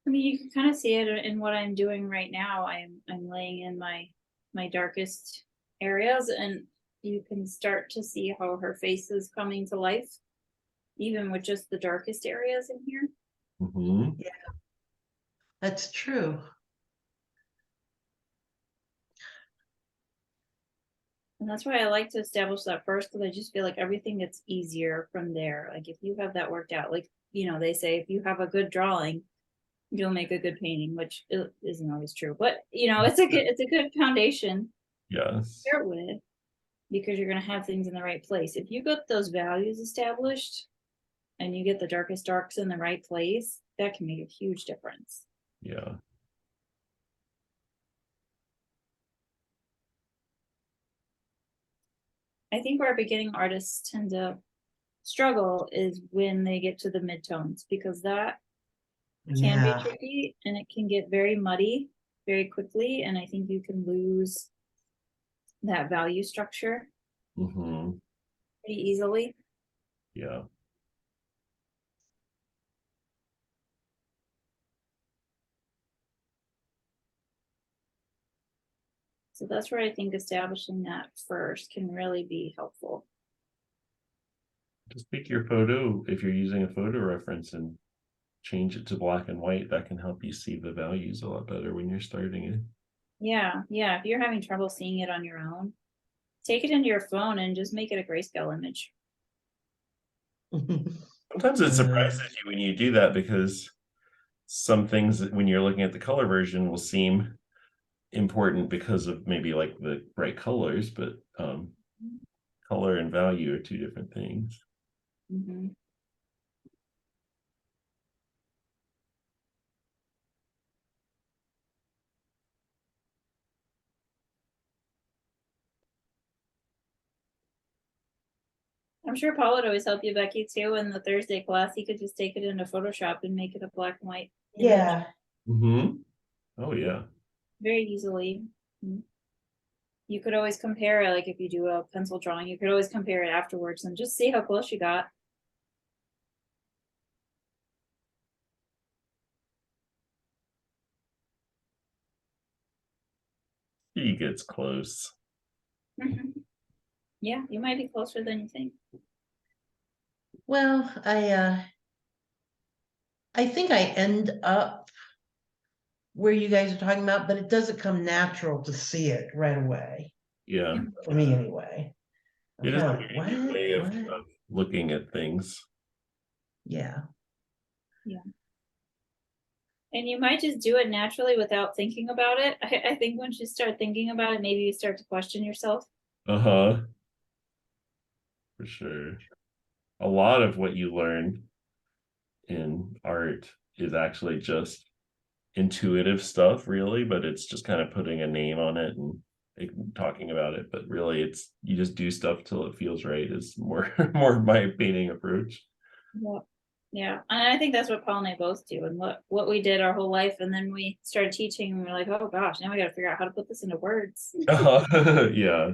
I mean, you can kind of see it in what I'm doing right now. I'm laying in my darkest areas, and you can start to see how her face is coming to life, even with just the darkest areas in here. Hmm. Yeah, that's true. And that's why I like to establish that first, because I just feel like everything gets easier from there. Like if you have that worked out, like they say if you have a good drawing, you'll make a good painting, which isn't always true, but it's a good foundation to Yes. start with because you're gonna have things in the right place. If you get those values established and you get the darkest darks in the right place, that can make a huge difference. Yeah. I think where beginning artists tend to struggle is when they get to the midtones because that can be Yeah. tricky and it can get very muddy very quickly. And I think you can lose that value structure Hmm. pretty easily. Yeah. So that's where I think establishing that first can really be helpful. Just pick your photo if you're using a photo reference and change it to black and white. That can help you see the values a lot better when you're starting it. Yeah, yeah. If you're having trouble seeing it on your own, take it into your phone and just make it a grayscale image. Sometimes it Uh, surprises you when you do that because some things when you're looking at the color version will seem important because of maybe like the bright colors, but color and value are two different things. Mm-hmm. I'm sure Paul would always help you, Becky, too. In the Thursday class, he could just take it into Photoshop and make it a black and white image yeah. Mm-hmm. Oh yeah. very easily. You could always compare it, like if you do a pencil drawing, you could always compare it afterwards and just see how close you got. He gets close. Yeah, you might be closer than you think. Well, I think I end up where you guys are talking about, but it doesn't come natural to see it right away. Yeah. For me anyway. I'm It is kinda a like, very new way what? of looking at things. Yeah. And you might just do it naturally without thinking about it. I think once you start thinking about it, maybe you start to question yourself. Uh-huh. For sure. A lot of what you learn in art is actually just intuitive stuff, really, but it's just kind of putting a name on it and talking about it. But really, it's you just do stuff till it feels right. Is more more my painting approach. Yeah. Yeah. And I think that's what Paul and I both do. And what we did our whole life. And then we started teaching and we're like, oh gosh, now we got to figure out how to put this into words. Yeah,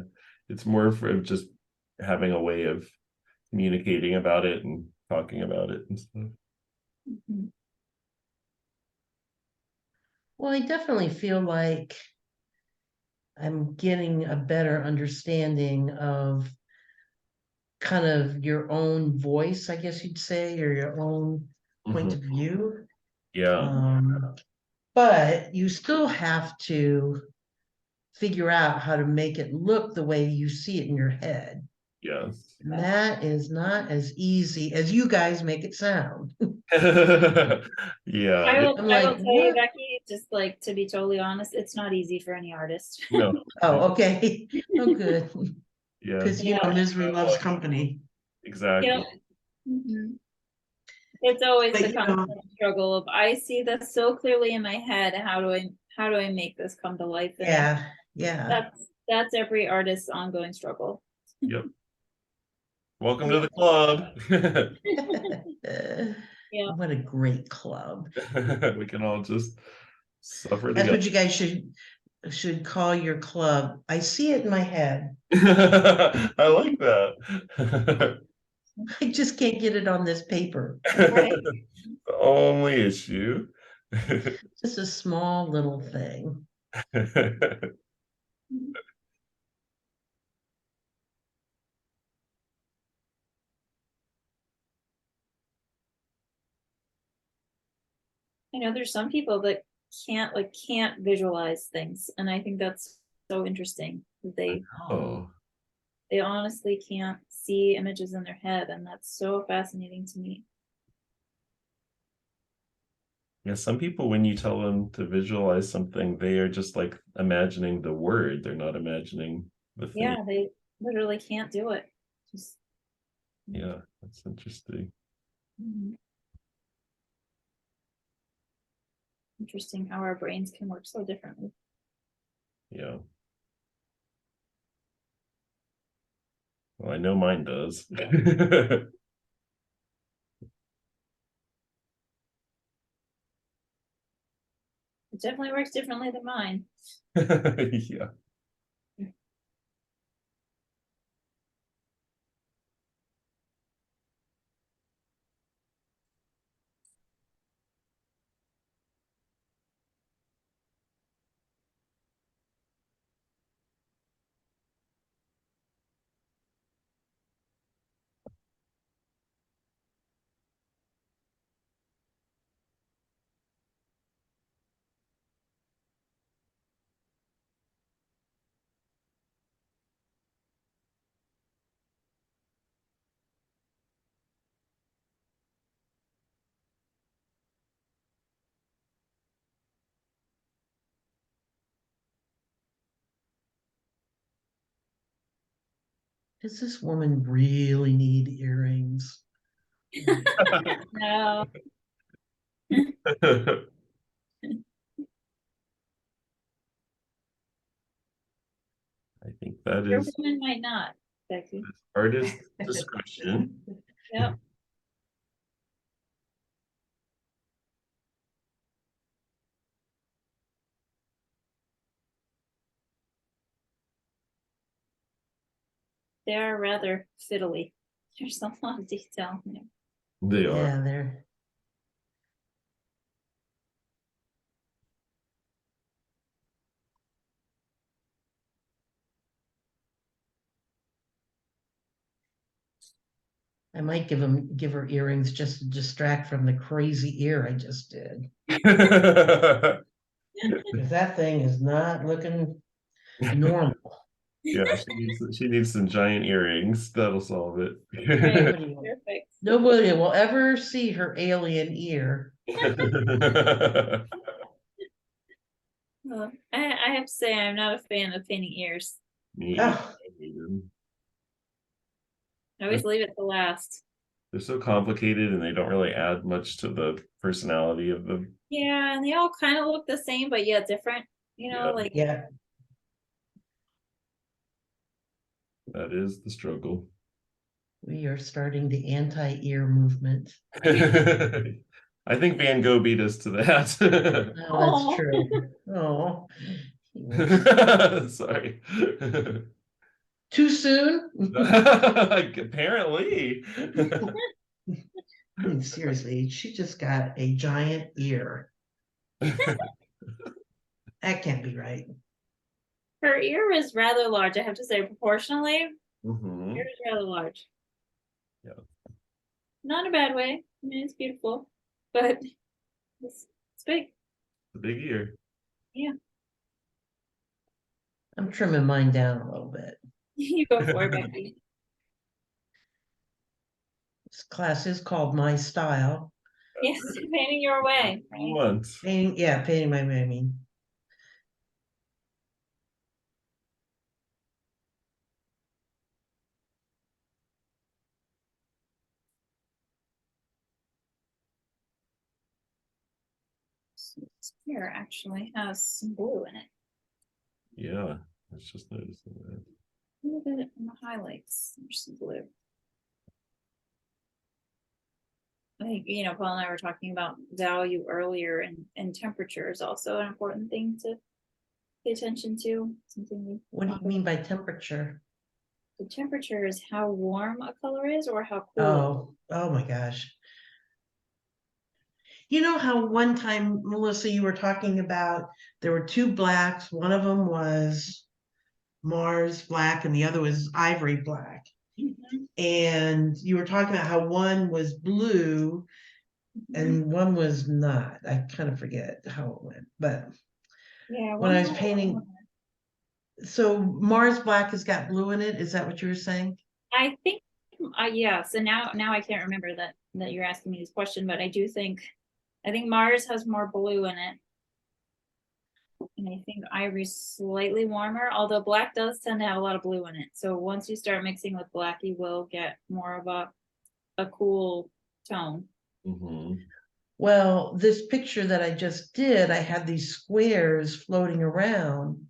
it's more for just having a way of communicating about it and talking about it and stuff. Mhm. Well, I definitely feel like I'm getting a better understanding of kind of your own voice, I guess you'd say, or your own point of Mhm. view. Yeah, But you still have to figure out how to make it look the way you see it in your head. yes. And that is not as easy as you guys make it sound. Yeah, I will I'm I like, will tell you, what? Becky, just like to be totally honest, it's not easy for any artist. no, Oh, okay. Oh, good. yeah, Because, Yeah. misery loves company. exactly. Yep. Mhm. It's always But, the constant struggle of I see this so clearly in my head. How do I make this come to life? And yeah. that's every artist's ongoing struggle. Yep. Welcome to the club. Yeah. What a great club. We can all just suffer That's together. what you guys should call your club. I see it in my head. I like that. I just can't get it on this paper. Right. The only issue. Just a small little thing. I know there's some people that can't visualize things, and I think that's so interesting. They Oh, they honestly can't see images in their head, and that's so fascinating to me. yeah. Some people, when you tell them to visualize something, they are just like imagining the word. They're not imagining the thing. Yeah, they literally can't do it. Just Yeah, that's interesting. mhm. Interesting how our brains can work so differently. Yeah. Well, I know mine does. It definitely works differently than mine. Yeah. Does this woman really need earrings? No, I think that your is woman might not, Becky. artist discretion. Yep. They are rather fiddly. There's a lot of detail in there. They are. Yeah, they're. I might give her earrings just to distract from the crazy ear I just did. Because that thing is not looking normal. Yeah, she needs some giant earrings. That'll solve it. Right, Nobody, perfect. nobody will ever see her alien ear. Well, I have to say, I'm not a fan of painting ears. Me, Oh, I hate them. I always leave it to last. They're so complicated and they don't really add much to the personality of them. Yeah, and they all kind of look the same, but yet different. You know, Yeah. like yeah. That is the struggle. We are starting the anti-ear movement. I think Van Gogh beat us to that. Oh, oh, that's true. Oh, Sorry. too soon? Apparently. I mean, seriously, she just got a giant ear. That can't be right. her ear is rather large. I have to say, proportionally, Mhm. ear is rather large. Yeah. Not in a bad way. I mean, it's beautiful, but it's big. The big ear. Yeah, I'm trimming mine down a little bit. you go for it, Becky. This class is called My Style. Yes, painting your way, right? Once. Painting, yeah, painting my, I mean, This here actually has some blue in it. Yeah, I was just noticing that. Look at it in the highlights. There's some blue. I think, you know, Paul and I were talking about value earlier, and temperature is also an important thing to pay attention to. Something we what do you mean by temperature? The temperature is how warm a color is or how cool. Oh my gosh. You know how one time, Melissa, you were talking about there were two blacks, one of them was Mars black and the other was ivory black. Mhm, And you were talking about how one was blue mhm. and one was not. I kind of forget how it went, but Yeah, when I was one painting, so Mars black has got blue in it. Is that what you were saying? I think, yeah. So now I can't remember that you're asking me this question, but I think Mars has more blue in it, and I think Ivory's slightly warmer. Although black does tend to have a lot of blue in it. So once you start mixing with black, you will get more of a cool tone. Mhm. Well, this picture that I just did, I had these squares floating around,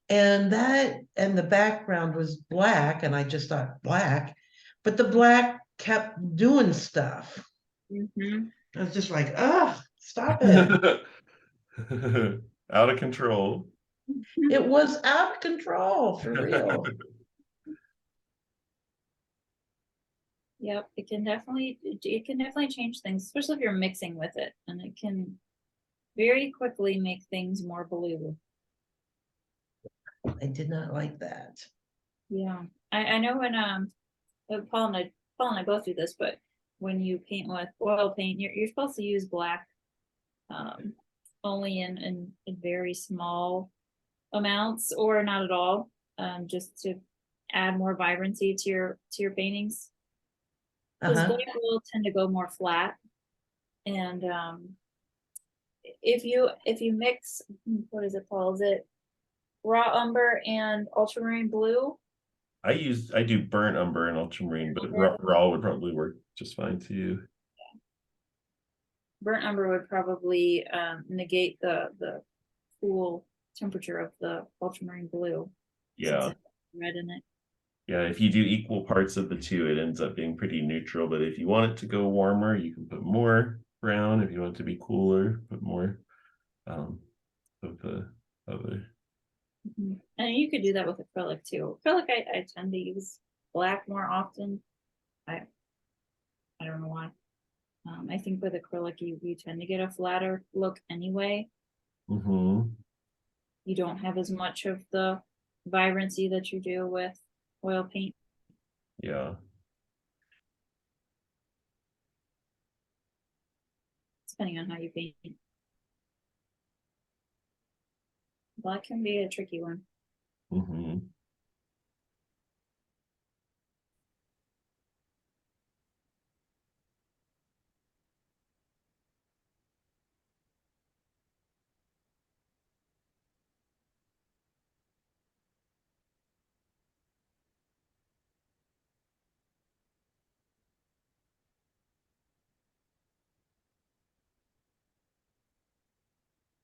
and the background was black, and I just thought black, but the black kept doing stuff. Mm-hmm. I was just like, stop it. Out of control. It was out of control, for real. Yep, it can definitely change things, especially if you're mixing with it, and it can very quickly make things more blue. I did not like that. Yeah, I know when Paul and I both do this, but when you paint with oil paint, you're supposed to use black um only in very small amounts or not at all, just to add more vibrancy to your paintings. Because Uh-huh. black will tend to go more flat, and if you mix, what is it called? Is it raw umber and ultramarine blue? I do burnt umber and ultramarine, but raw would probably work just fine too. Burnt umber would probably negate the cool temperature of the ultramarine blue. Yeah. Since it has red in it. Yeah, if you do equal parts of the two, it ends up being pretty neutral. But if you want it to go warmer, you can put more brown. If you want it to be cooler, put more of the other. And you could do that with acrylic too. Acrylic, I tend to use black more often. I don't know why. I think with acrylic, you tend to get a flatter look anyway. Mm-hmm. You don't have as much of the vibrancy that you do with oil paint. Yeah. Depending on how you paint. Black can be a tricky one. Mm-hmm.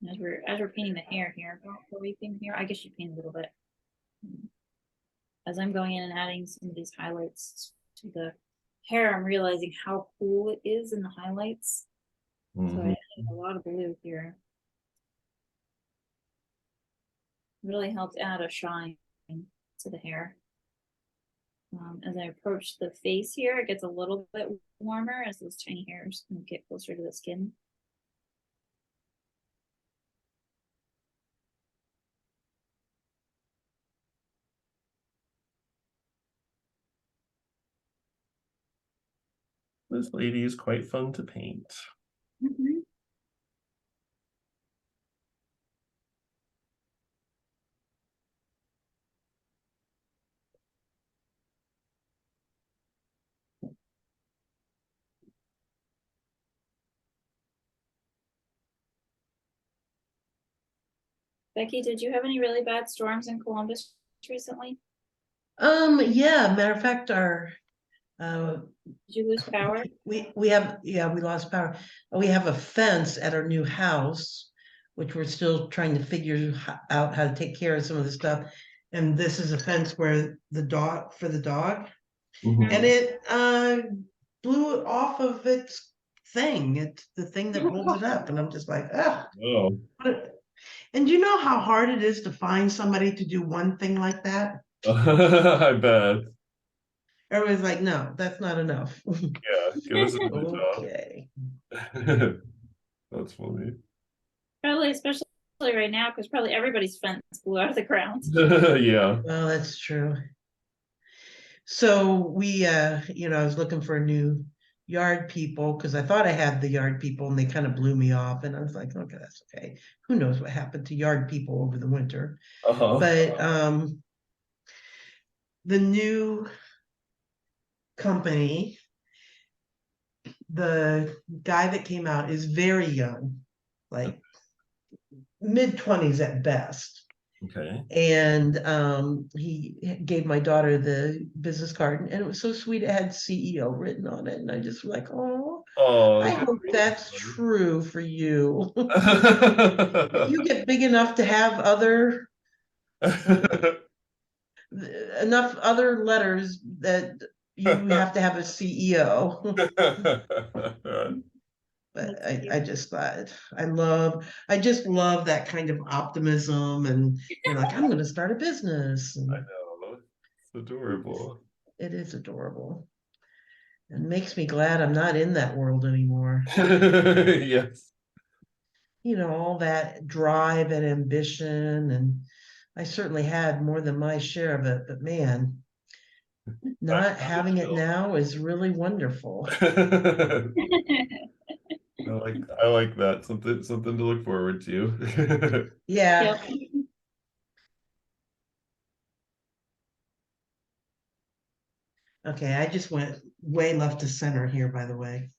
As we're painting the hair here, are we painting here? I guess you paint a little bit. As I'm going in and adding some of these highlights to the hair, I'm realizing how cool it is in the highlights. So I Mm-hmm. added a lot of blue here. Really helped add a shine to the hair. As I approach the face here, it gets a little bit warmer as those tiny hairs get closer to the skin. This lady is quite fun to paint. Mm-hmm. Becky, did you have any really bad storms in Columbus recently? Yeah, matter of fact, our Did you lose power? we have, yeah, we lost power. We have a fence at our new house, which we're still trying to figure out how to take care of some of the stuff. And this is a fence where the dog, for the dog, Mhm. and it blew it off of its thing. It's the thing that holds it up, and I'm just like, ah. Oh. And you know how hard it is to find somebody to do one thing like that? I bet. Everybody's like, no, that's not enough. Yeah, give us another Okay. job. That's funny. Probably, especially right now, because probably everybody's fence blew out of the ground. Yeah. Well, that's true. So we, I was looking for a new yard people because I thought I had the yard people and they kind of blew me off. And I was like, okay, that's okay. Who knows what happened to yard people over the winter? Uh-huh. But the new company, the guy that came out is very young, like mid-20s at best. Okay. And he gave my daughter the business card, and it was so sweet. It had CEO written on it, and I just was like, oh, Oh, I good hope for that's you. true for you. If you get big enough to have enough other letters that you have to have a CEO. But That's cute. I just thought I just love that kind of optimism and you're like, I'm gonna start a business. I And know. It's adorable. it is adorable. And makes me glad I'm not in that world anymore. Yes. You know, all that drive and ambition, and I certainly had more than my share of it, but man, I not know having it Jill. now is really wonderful. I like that. Something to look forward to. Yeah. Yep. Okay, I just went way left to center here, by the way.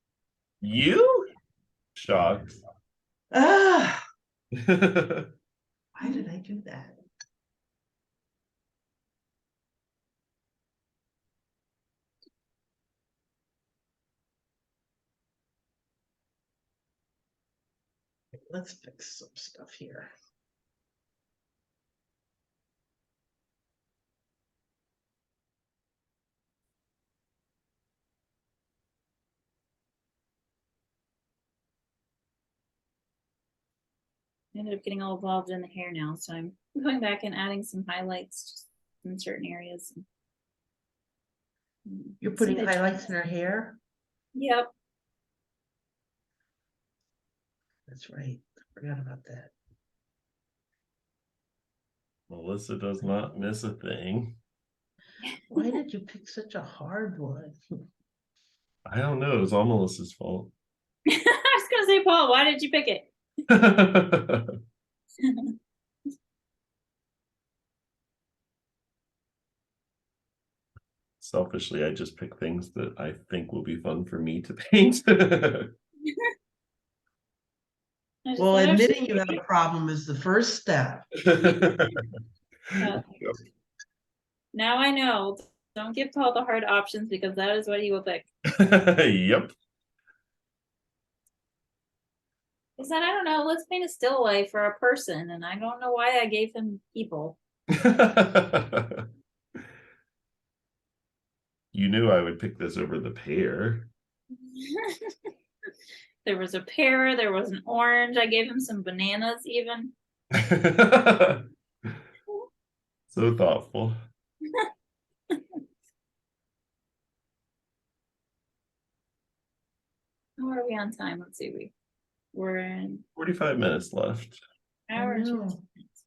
You? Shocked. Ah, why did I do that? Let's fix some stuff here. I ended up getting all involved in the hair now, so I'm going back and adding some highlights just in certain areas. You're See putting the highlights trends. in her hair? Yep. That's right. I forgot about that. Melissa does not miss a thing. Why did you pick such a hard one? I don't know. It was all Melissa's fault. I was gonna say, Paul, why did you pick it? Selfishly, I just pick things that I think will be fun for me to paint. I just Well, thought I should. admitting you have a problem is the first step. Uh, now I know. Don't give Paul the hard options because that is what he will pick. Yep. He said, I don't know, let's paint a still life for a person, and I don't know why I gave him people. You knew I would pick this over the pear. There was a pear, there was an orange. I gave him some bananas even. So thoughtful. How are we on time? Let's see. We're in 45 minutes left. hour and 2 know. minutes.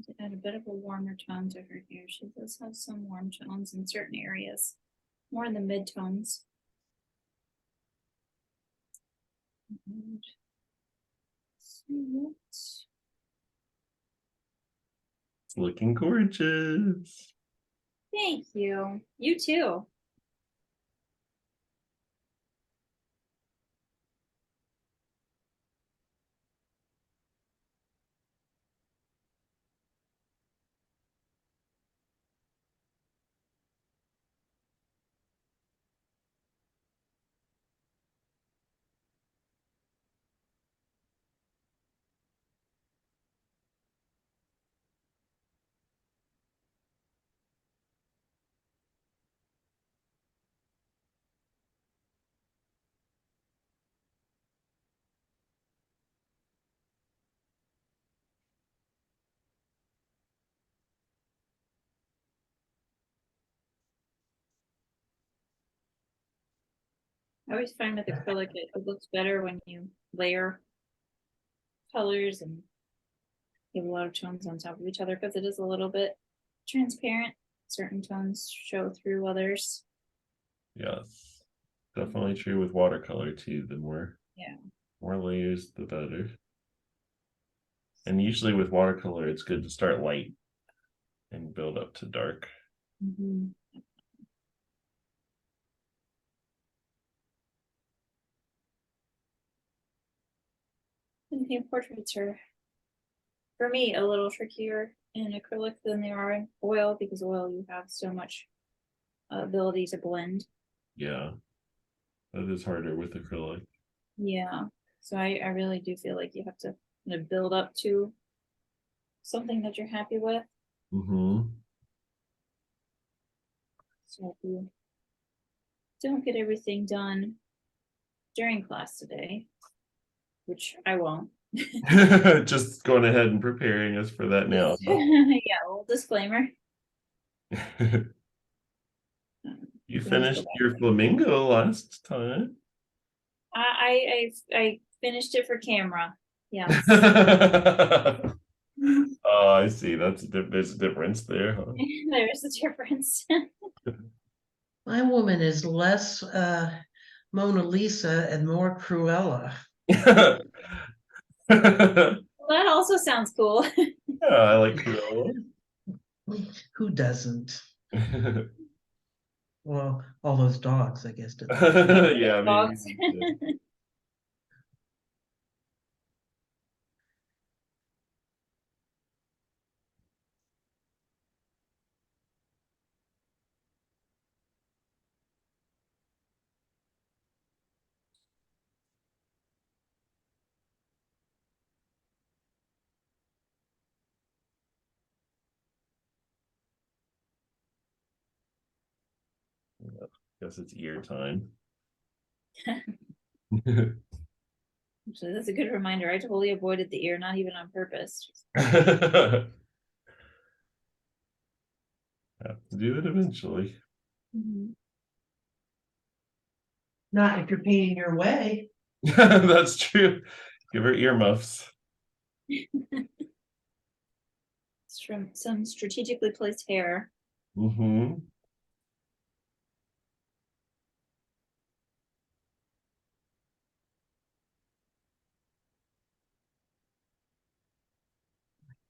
To add a bit of a warmer tone to her hair. She does have some warm tones in certain areas, more in the mid tones. It's looking gorgeous. Thank you. You too. I always find with acrylic it looks better when you layer colors and give a lot of tones on top of each other because it is a little bit transparent. Certain tones show through others. Yes, definitely true with watercolor too. The more Yeah. more layers, the better. And usually with watercolor, it's good to start light and build up to dark. Mm-hmm. And paint portraits are, for me, a little trickier in acrylic than they are in oil because oil you have so much ability to blend. Yeah, that is harder with acrylic. Yeah. So I really do feel like you have to kind of build up to something that you're happy with. Mm-hmm. So if you don't get everything done during class today, which I won't. Just going ahead and preparing us for that now. Yeah, little disclaimer. You can always go finished back. your flamingo last time. I finished it for camera. Yeah. Oh, I see. There's a difference there, huh? There's a difference. My woman is less Mona Lisa and more Cruella. Yeah, Well, that also sounds cool. I like Cruella. Who doesn't? Well, all those dogs, I guess. Did. Yeah, maybe. Dogs. Guess it's ear time. Actually, that's a good reminder. I totally avoided the ear, not even on purpose. Have to do it eventually. Mhm. Not if you're painting your way. That's true. Give her earmuffs. It's from some strategically placed hair. Mm-hmm.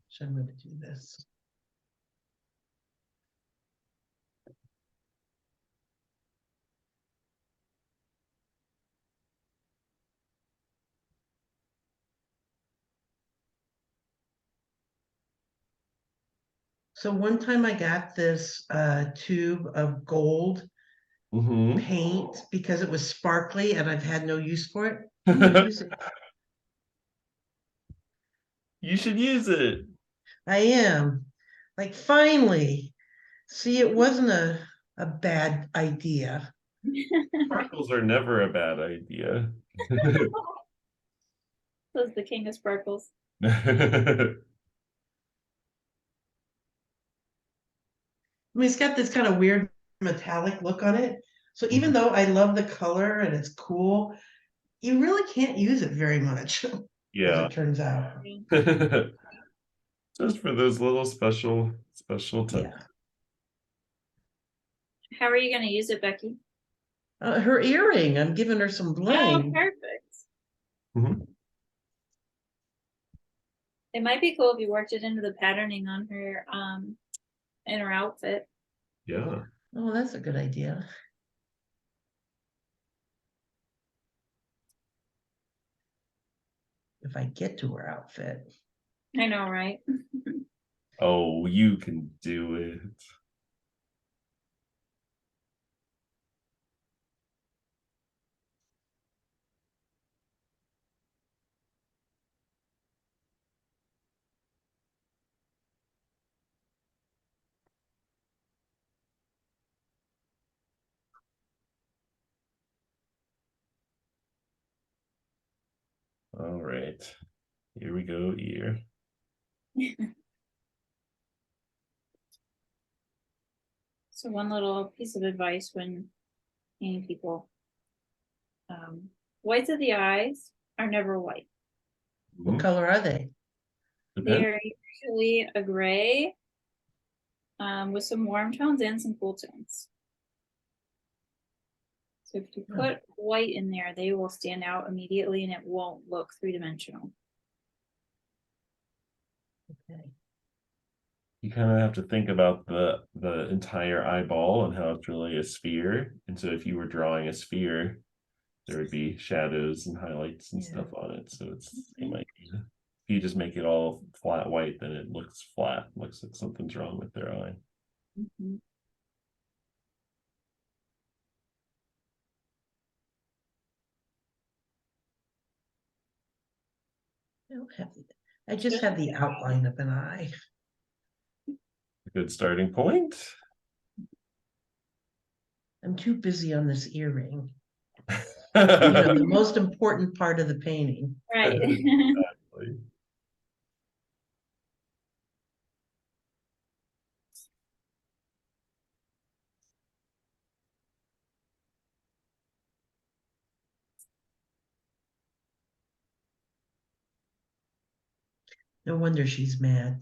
So I'm going to do this. So one time I got this tube of gold Mm-hmm. paint because it was sparkly and I've had no use for it. I'm gonna use it. You should use it. I am. Like finally. See, it wasn't a bad idea. Sparkles are never a bad idea. That's the king of sparkles. I mean, it's got this kind of weird metallic look on it. So even though I love the color and it's cool, you really can't use it very much, as Yeah. it turns out. Just for those little special touches. Yeah. How are you going to use it, Becky? Her earring, I'm giving her some Oh, bling. perfect. Mhm. It might be cool if you worked it into the patterning on her in her outfit. Yeah. Oh, that's a good idea. If I get to her outfit. I know, right? Oh, you can do it. All right. Here we go, ear. So one little piece of advice when painting people, Whites of the eyes are never white. What color are they? They Depends. are usually a gray, with some warm tones and some cool tones. So if you put white in there, they will stand out immediately and it won't look three-dimensional. Okay. You kind of have to think about the entire eyeball and how it's really a sphere. And so if you were drawing a sphere, there would be shadows and highlights and Yeah. stuff on it. So it might be, if you just make it all flat white, then it looks flat, looks like something's wrong with their eye. Mhm. I don't have I just have the outline of an eye. A good starting point. I'm too busy on this earring. The most important part of the painting. Right. No wonder she's mad.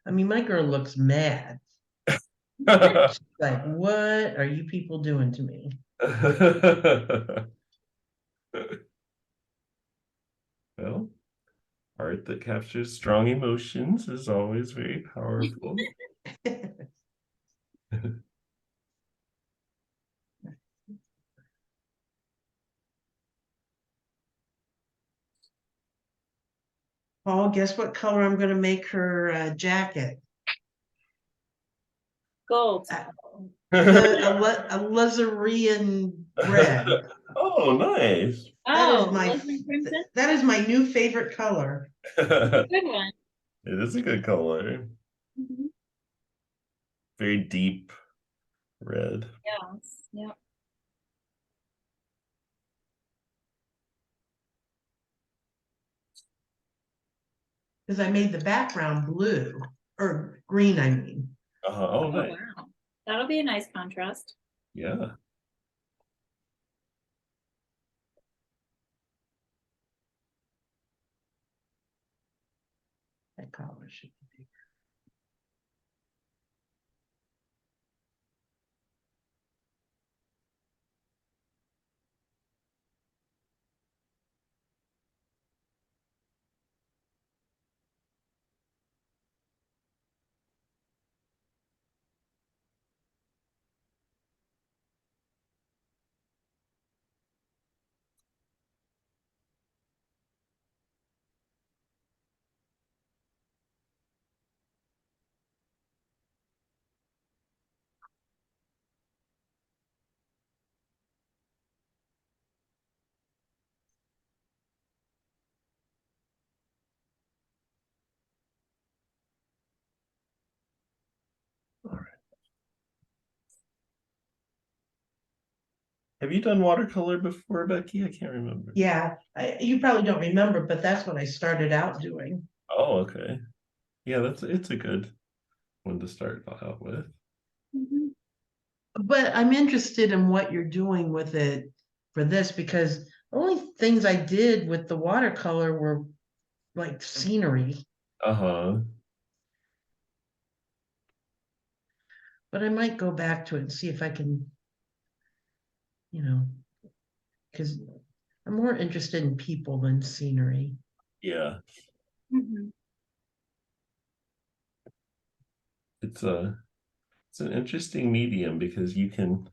I mean, my girl looks mad. She's like, what are you people doing to me? Well, art that captures strong emotions is always very powerful. Paul, guess what color I'm going to make her jacket? Gold. A Lazarean red. Oh, nice. Oh, Leslie Crimson? That is my new favorite color. Good one. It is a good color. Mhm. Very deep red. Yes. Yep. Because I made the background blue or green, I mean. Oh, Oh, nice. wow. That'll be a nice contrast. Yeah. That color should be bigger. All right. Have you done watercolor before, Becky? I can't remember. Yeah, you probably don't remember, but that's what I started out doing. Oh, okay. Yeah, it's a good one to start out with. Mhm. But I'm interested in what you're doing with it for this because the only things I did with the watercolor were like scenery, Uh-huh. but I might go back to it and see if I can, because I'm more interested in people than scenery. Yeah. Mhm. It's an interesting medium because you can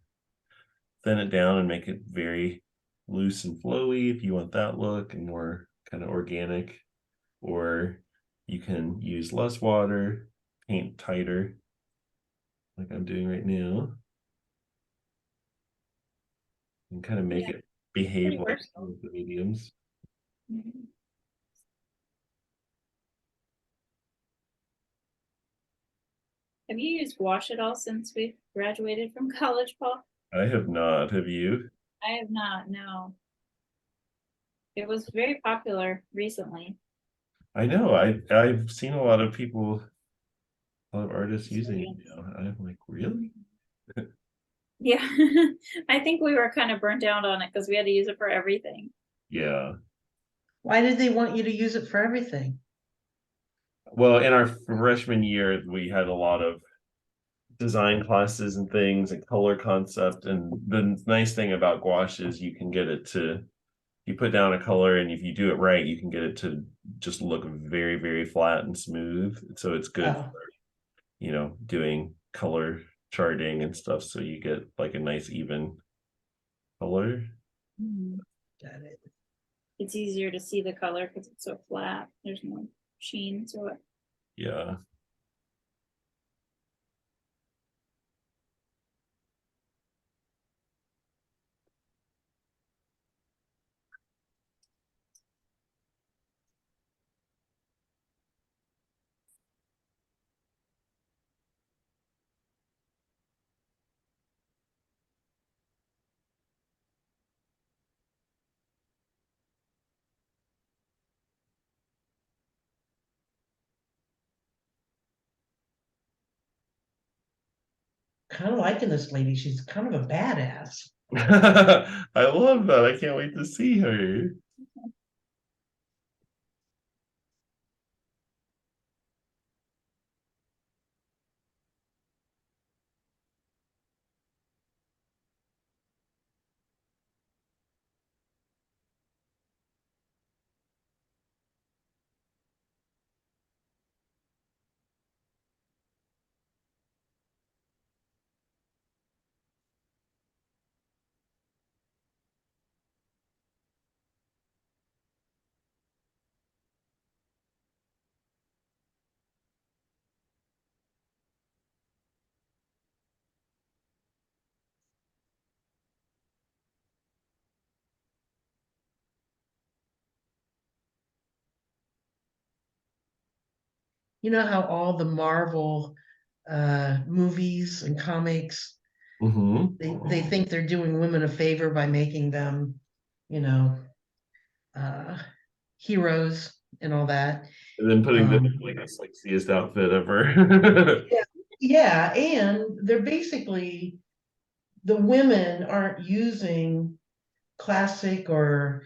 thin it down and make it very loose and flowy if you want that look and more kind of organic, or you can use less water, paint tighter, like I'm doing right now, and kind of make Yeah, it behave pretty like versatile. the mediums. Mhm. Have you used wash at all since we've graduated from college, Paul? I have not. Have you? I have not, no. It was very popular recently. I know. I've seen a lot of people, a lot of artists using it now. I'm like, really? Yeah, I think we were kind of burnt out on it because we had to use it for everything. Yeah. Why did they want you to use it for everything? Well, in our freshman year, we had a lot of design classes and things and color concept. And the nice thing about gouache is you can get it to, you put down a color, and if you do it right, you can get it to just look very, very flat and smooth. So it's good Oh, for, doing color charting and stuff. So you get like a nice even color. Mhm. got it. It's easier to see the color because it's so flat. There's no sheen to it. Yeah. Kind of liking this lady. She's kind of a badass. I love that. I can't wait to see her. You know how all the Marvel movies and comics, Mm-hmm. they think they're doing women a favor by making them, you know, uh heroes and all that. And then putting them Um, in like the sexiest outfit ever. yeah, yeah, and they're basically the women aren't using classic or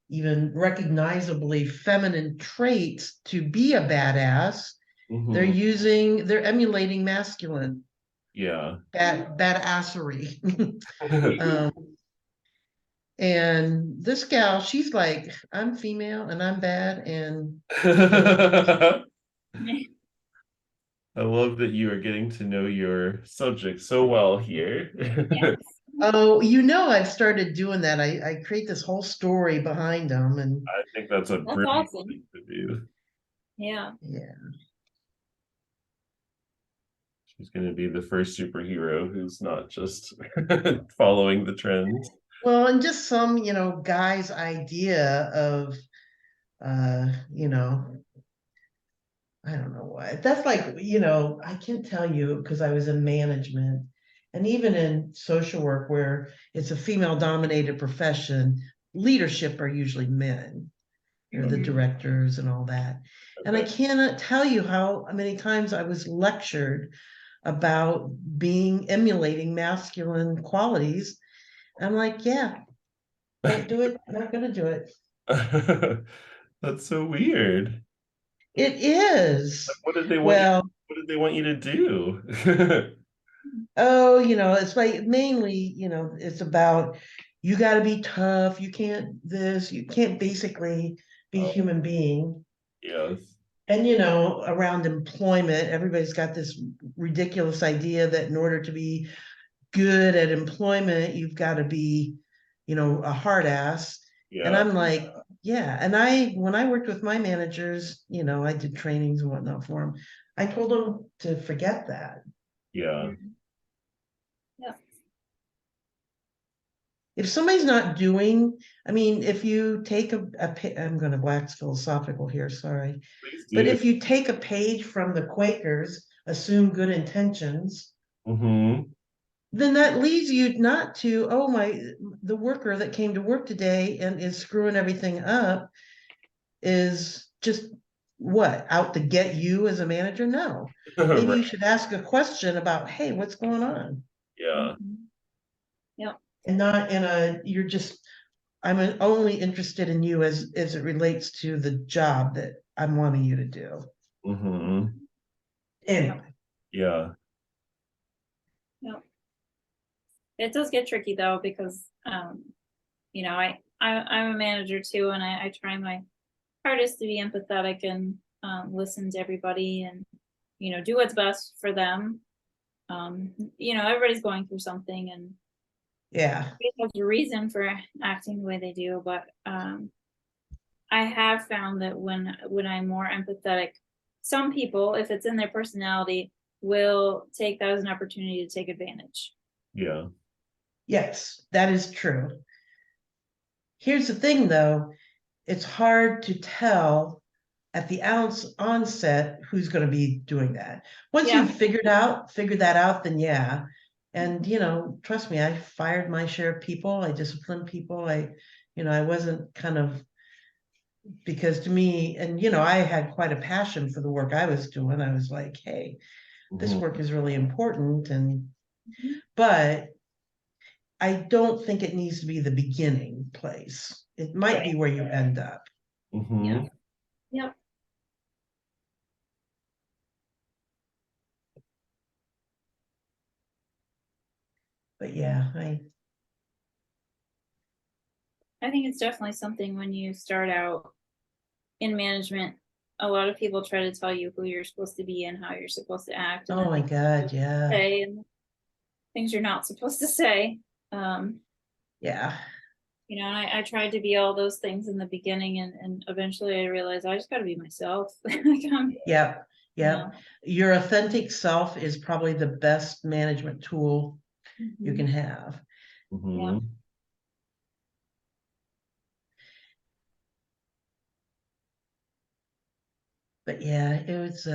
even recognizably feminine traits to be a badass. Hmm. They're emulating masculine Yeah. badassery. um, and this gal, she's like, I'm female and I'm bad, and I love that you are getting to know your subject so well here. Yes, oh, I've started doing that. I create this whole story behind them, and I think that's a that's brilliant awesome. thing to do. Yeah. yeah. She's going to be the first superhero who's not just following the trends. Well, and just some, guy's idea of, you know, I don't know what. That's like, I can't tell you because I was in management and even in social work where it's a female dominated profession, leadership are usually men. They're the Mhm. directors and all that. And I Okay. cannot tell you how many times I was lectured about being emulating masculine qualities. I'm like, yeah, don't do it, not gonna do it. That's so weird. It is. Like, what did they want you? Well, What did they want you to do? oh, it's like mainly, it's about you got to be tough. You can't this, you can't basically be Oh, human being. yes. And, around employment, everybody's got this ridiculous idea that in order to be good at employment, you've got to be, a hard ass. And Yeah. I'm like, yeah. And when I worked with my managers, I did trainings and whatnot for them. I told them to forget that. Yeah. Mhm. Yeah. If somebody's not doing, I mean, if you take I'm going to wax philosophical here, sorry. Please But do. if you take a page from the Quakers, assume good intentions, Hmm. then that leads you not to, oh the worker that came to work today and is screwing everything up is just what, out to get you as a manager? No. Maybe you Right. should ask a question about, hey, what's going on? Yeah. Mhm. Yep. And not in a, you're just, I'm only interested in you as it relates to the job that I'm wanting you to do. Hmm. Anyway, Yeah. Yep. It does get tricky though, because you know, I'm a manager too, and I try my hardest to be empathetic and listen to everybody and, you know, do what's best for them. You know, everybody's going through something, and yeah, there's a reason for acting the way they do, but I have found that when I'm more empathetic, some people, if it's in their personality, will take that as an opportunity to take advantage. Yeah. yes, that is true. Here's the thing though, it's hard to tell at the onset who's going to be doing that. Once Yeah. you've figured that out, then yeah. And you know, trust me, I fired my share of people, I disciplined people, I wasn't kind of, because to me, and I had quite a passion for the work I was doing. I was like, hey, this Hmm. work is really important, and Mhm. but I don't think it needs to be the beginning place. It might Right. be where you end up. Yeah. Hmm. Yep. But yeah, I think it's definitely something when you start out in management, a lot of people try to tell you who you're supposed to be and how you're supposed to act, and oh then my God, yeah, say and things you're not supposed to say. Um, yeah, you know, and I tried to be all those things in the beginning, and eventually I realized I just got to be myself. Like, yep, you yep. know. Your authentic self is probably the best management tool you can Mhm. have. Yeah. Hmm. But yeah, it was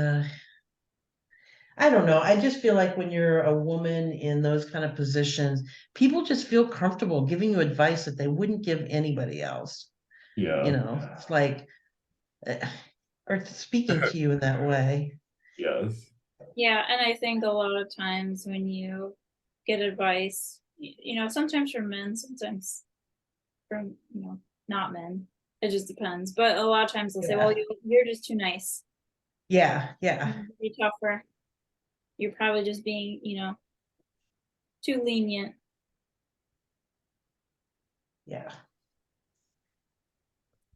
I don't know. I just feel like when you're a woman in those kind of positions, people just feel comfortable giving you advice that they wouldn't give anybody else. Yeah. It's like, uh, or speaking to you in that way. Yes. Yeah, and I think a lot of times when you get advice, you know, sometimes from men, sometimes from, you know, not men. It just depends. But a lot of times they'll say, "Well, Yeah, you're just too nice. yeah, yeah, Be tougher. You're probably just being, you know, too lenient." yeah.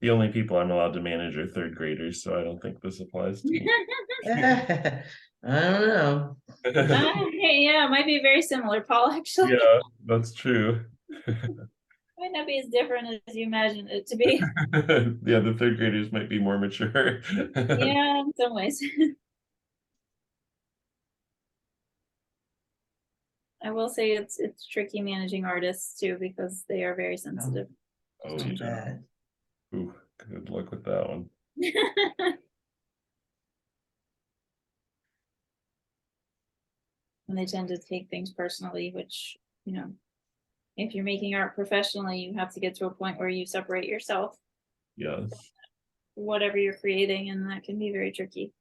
The only people I'm allowed to manage are third graders, so I don't think this applies to me. I don't know. Yeah, it might be very similar, Paul. Actually, Yeah, that's true. might not be as different as you imagine it to be. Yeah, the third graders might be more mature. Yeah, in some ways. I will say it's tricky managing artists too, because they are very No, sensitive to Oh too yeah. changing. bad. Ooh, good luck with that one. And they tend to take things personally, which, you know, if you're making art professionally, you have to get to a point where you separate yourself, Yes. whatever you're creating, and that can be very tricky.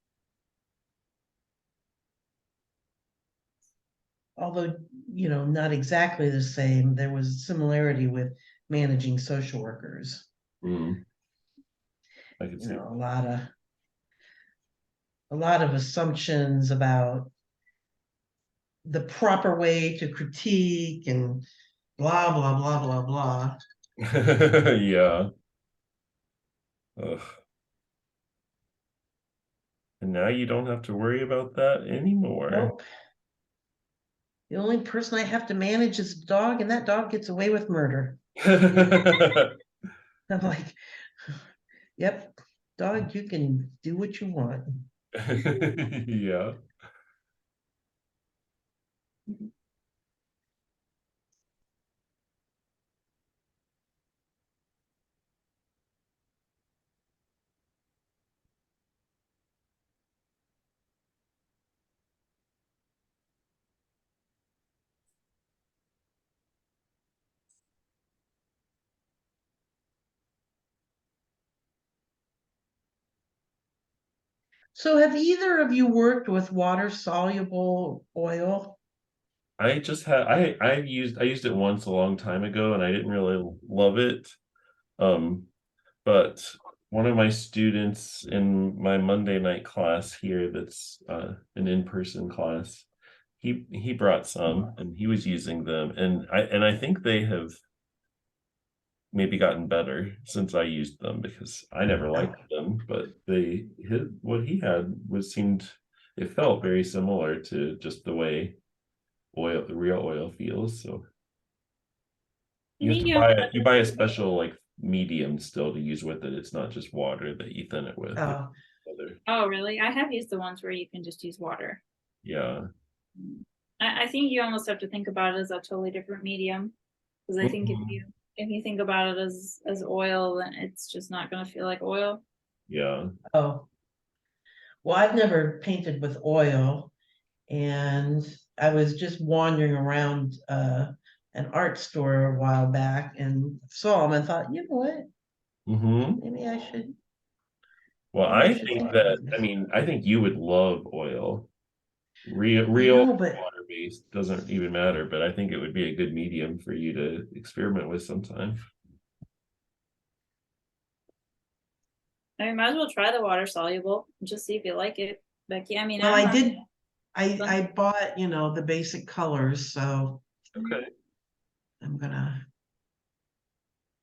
Although, not exactly the same, there was similarity with managing social workers. Mm, I can You see. know, a lot of assumptions about the proper way to critique and blah blah blah blah blah. Yeah. Ugh. And now you don't have to worry about that anymore. Nope. The only person I have to manage is a dog, and that dog gets away with murder. I'm like, yep, dog, you can do what you want. Yeah. Mhm. So have either of you worked with water soluble oil? I just had I used it once a long time ago and I didn't really love it. Um, but one of my students in my Monday night class here that's an in-person class, he brought some and he was using them and I think they have maybe gotten better since I used them because I never liked them, but what he had was seemed it felt very similar to just the way the real oil feels. So you have to Medium. you buy a special like medium still to use with it. It's not just water that you thin it with. Oh, Oh, really? I have used the ones where you can just use water. Yeah. I think you almost have to think about it as a totally different medium. Because I think Mhm. if you think about it as oil, then it's just not gonna feel like oil. Yeah. oh. Well, I've never painted with oil, and I was just wandering around an art store a while back and saw them and thought, you know what, Hmm. maybe I should, Well, maybe I I should think think about that I this. mean I think you would love oil. I Real know, but water based doesn't even matter, but I think it would be a good medium for you to experiment with sometime. I mean, might as well try the water soluble, and just see if you like it. But yeah, I mean, well, I'm I not. did. I bought, the basic colors, so Okay. I'm gonna.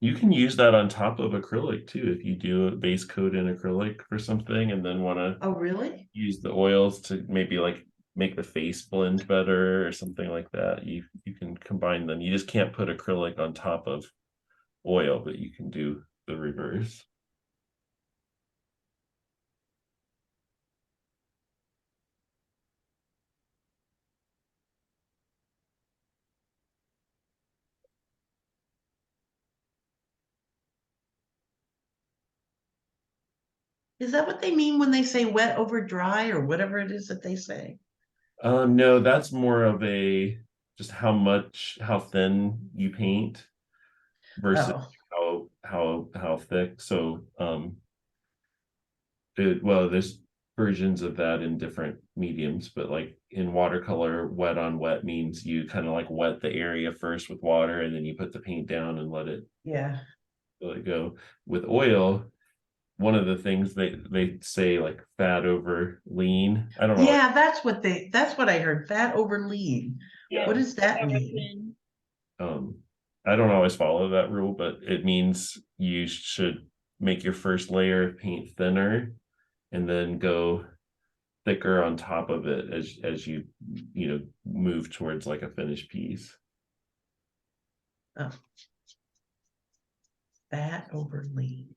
You can use that on top of acrylic too if you do a base coat in acrylic for something and then want to Oh, really? use the oils to maybe like make the face blend better or something like that. You can combine them. You just can't put acrylic on top of oil, but you can do the reverse. Is that what they mean when they say wet over dry or whatever it is that they say? No, that's more of a just how thin you paint versus Oh, how thick. So well, there's versions of that in different mediums, but like in watercolor, wet on wet means you kind of like wet the area first with water and then you put the paint down and yeah. let it go. With oil, one of the things they say like fat over lean. I don't know. Yeah, that's what I heard. Fat over lean. Yeah, What Yeah. does that over mean? thin. Um, I don't always follow that rule, but it means you should make your first layer of paint thinner and then go thicker on top of it as you move towards like a finished piece. Oh, fat over lean.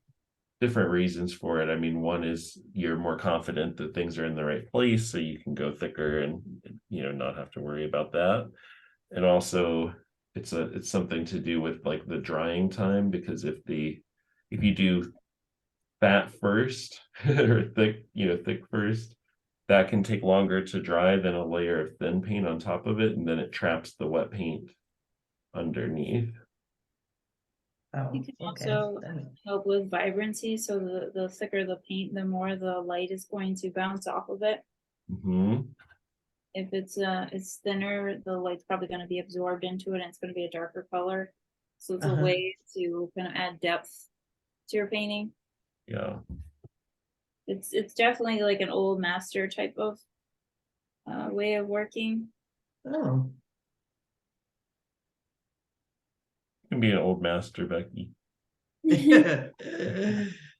Different reasons for it. I mean, one is you're more confident that things are in the right place, so you can go thicker and not have to worry about that. And also, it's something to do with like the drying time because if you do fat first or thick first, that can take longer to dry than a layer of thin paint on top of it, and then it traps the wet paint underneath. You Oh, can okay. also help with vibrancy. So the thicker the paint, the more the light is going to bounce off of it. Hmm. If it's thinner, the light's probably going to be absorbed into it, and it's going to be a darker color. So it's a Uh-huh. way to kind of add depth to your painting. Yeah. It's definitely like an old master type of way of working. Oh. You can be an old master, Becky.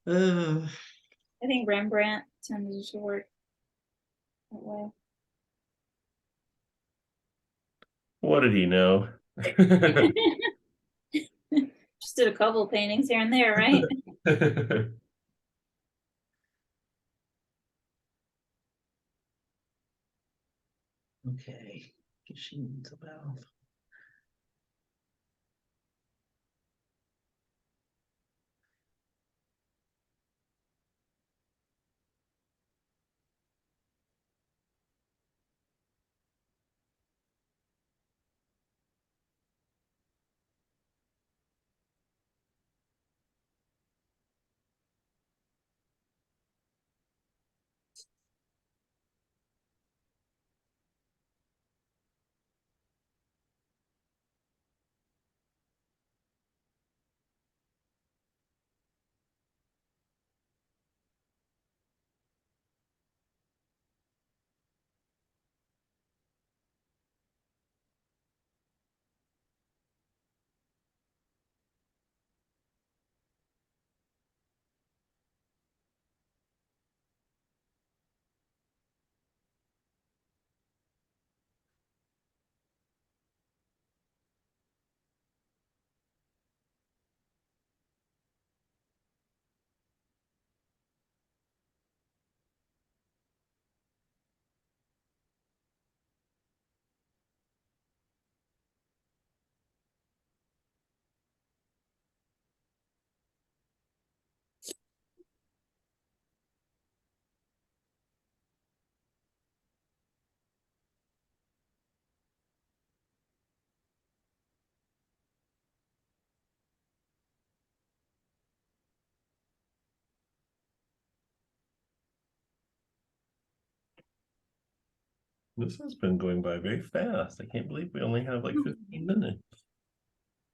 Uh, I think Rembrandt tended to work that way. What did he know? Just did a couple paintings here and there, right? okay. She needs a valve. This has been going by very fast. I can't believe we only have like 15 minutes.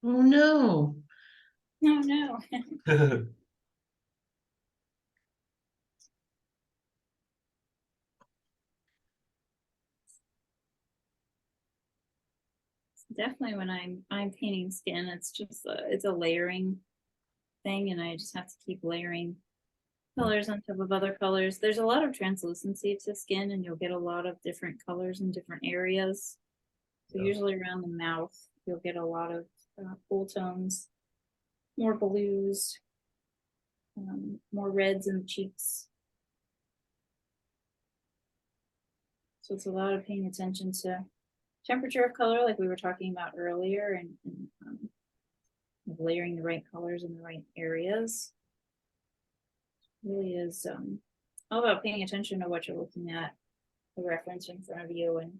Oh, no. No, no. Definitely when I'm painting skin, it's a layering thing, and I just have to keep layering colors on top of other colors. There's a lot of translucency to skin, and you'll get a lot of different colors in different areas. So Yeah. usually around the mouth, you'll get a lot of cool tones, more blues, more reds in the cheeks. So it's a lot of paying attention to temperature of color, like we were talking about earlier, and layering the right colors in the right areas. Really is all about paying attention to what you're looking at, the reference in front of you, and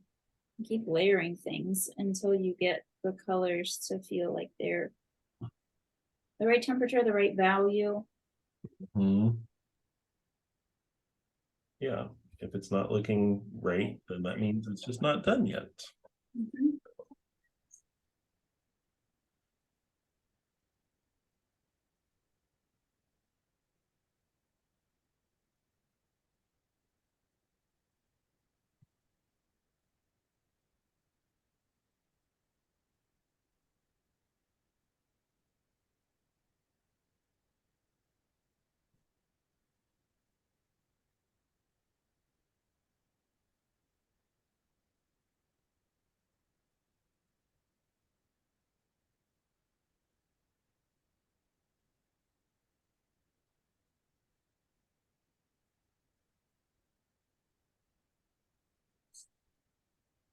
keep layering things until you get the colors to feel like they're the right temperature, the right value. Hmm. Yeah, if it's not looking right, then that means it's just not done yet. Mhm.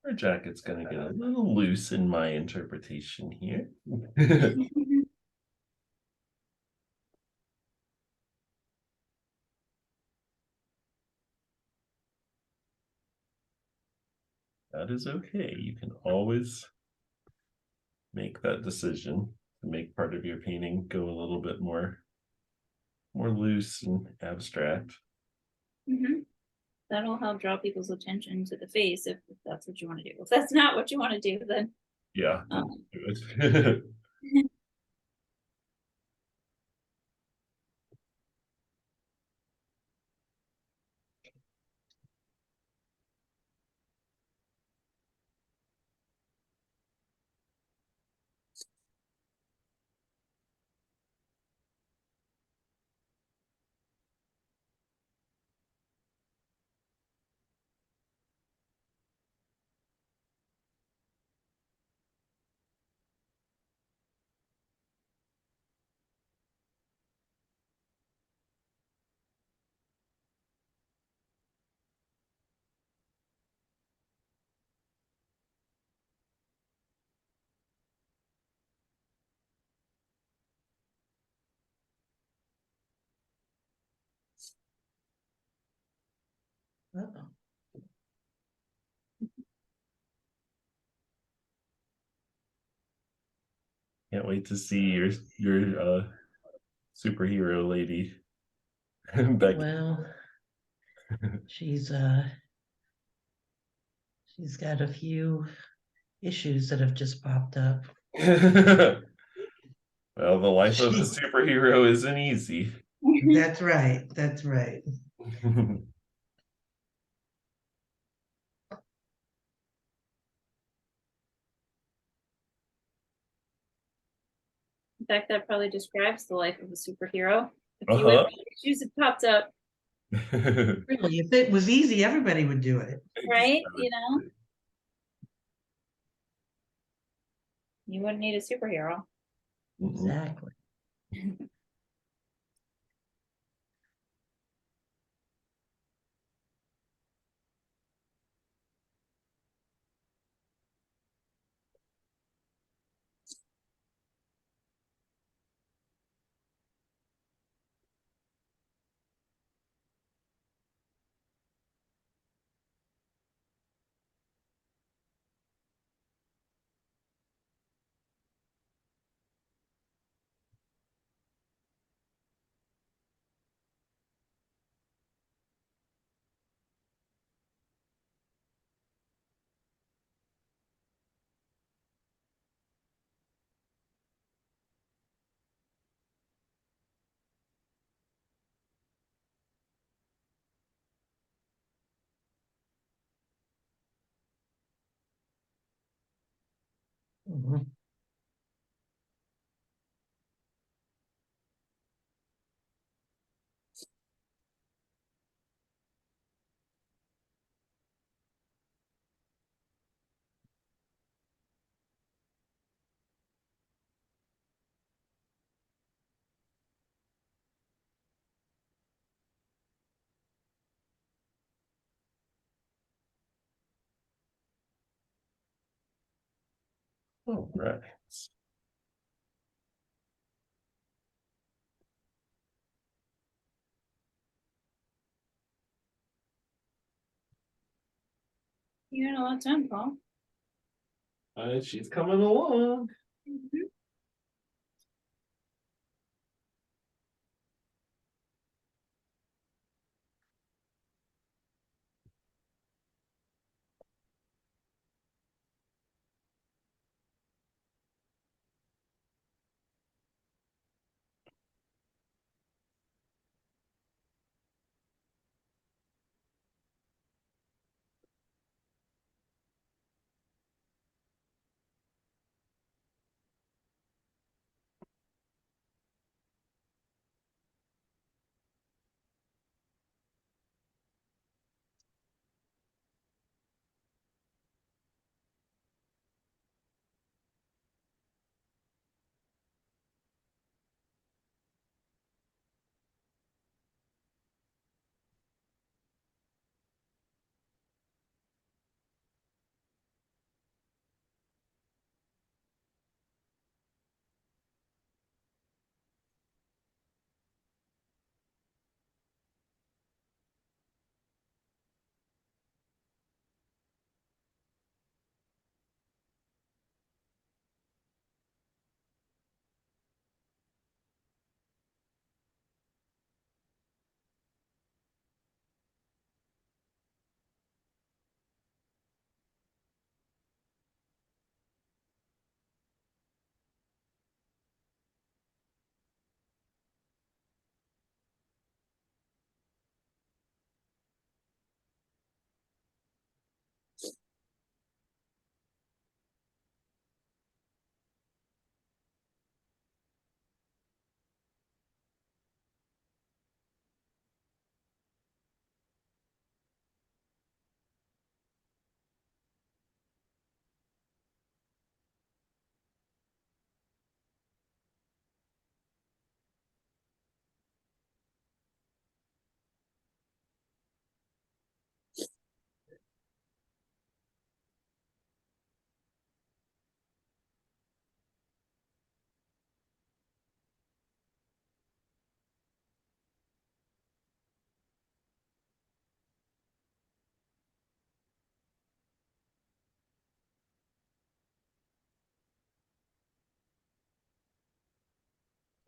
Our jacket's gonna get a little loose in my interpretation here. That is okay. You can always make that decision to make part of your painting go a little bit more loose and abstract. Mhm. That'll help draw people's attention to the face if that's what you want to do. If that's not what you want to do, then Yeah, um, do it. Uh-oh. Can't wait to see your superhero lady. Becky. Well, she's she's got a few issues that have just popped up. Well, the life of a She- superhero isn't easy. That's right. That's right. in fact, that probably describes the life of a superhero. A few Uh-huh. issues have popped up, Really, if it was easy, everybody would do it. right? You wouldn't need a superhero. Mm-mm. Exactly. Mhm. All right. You had a lot of time, Paul. She's coming along. Mhm.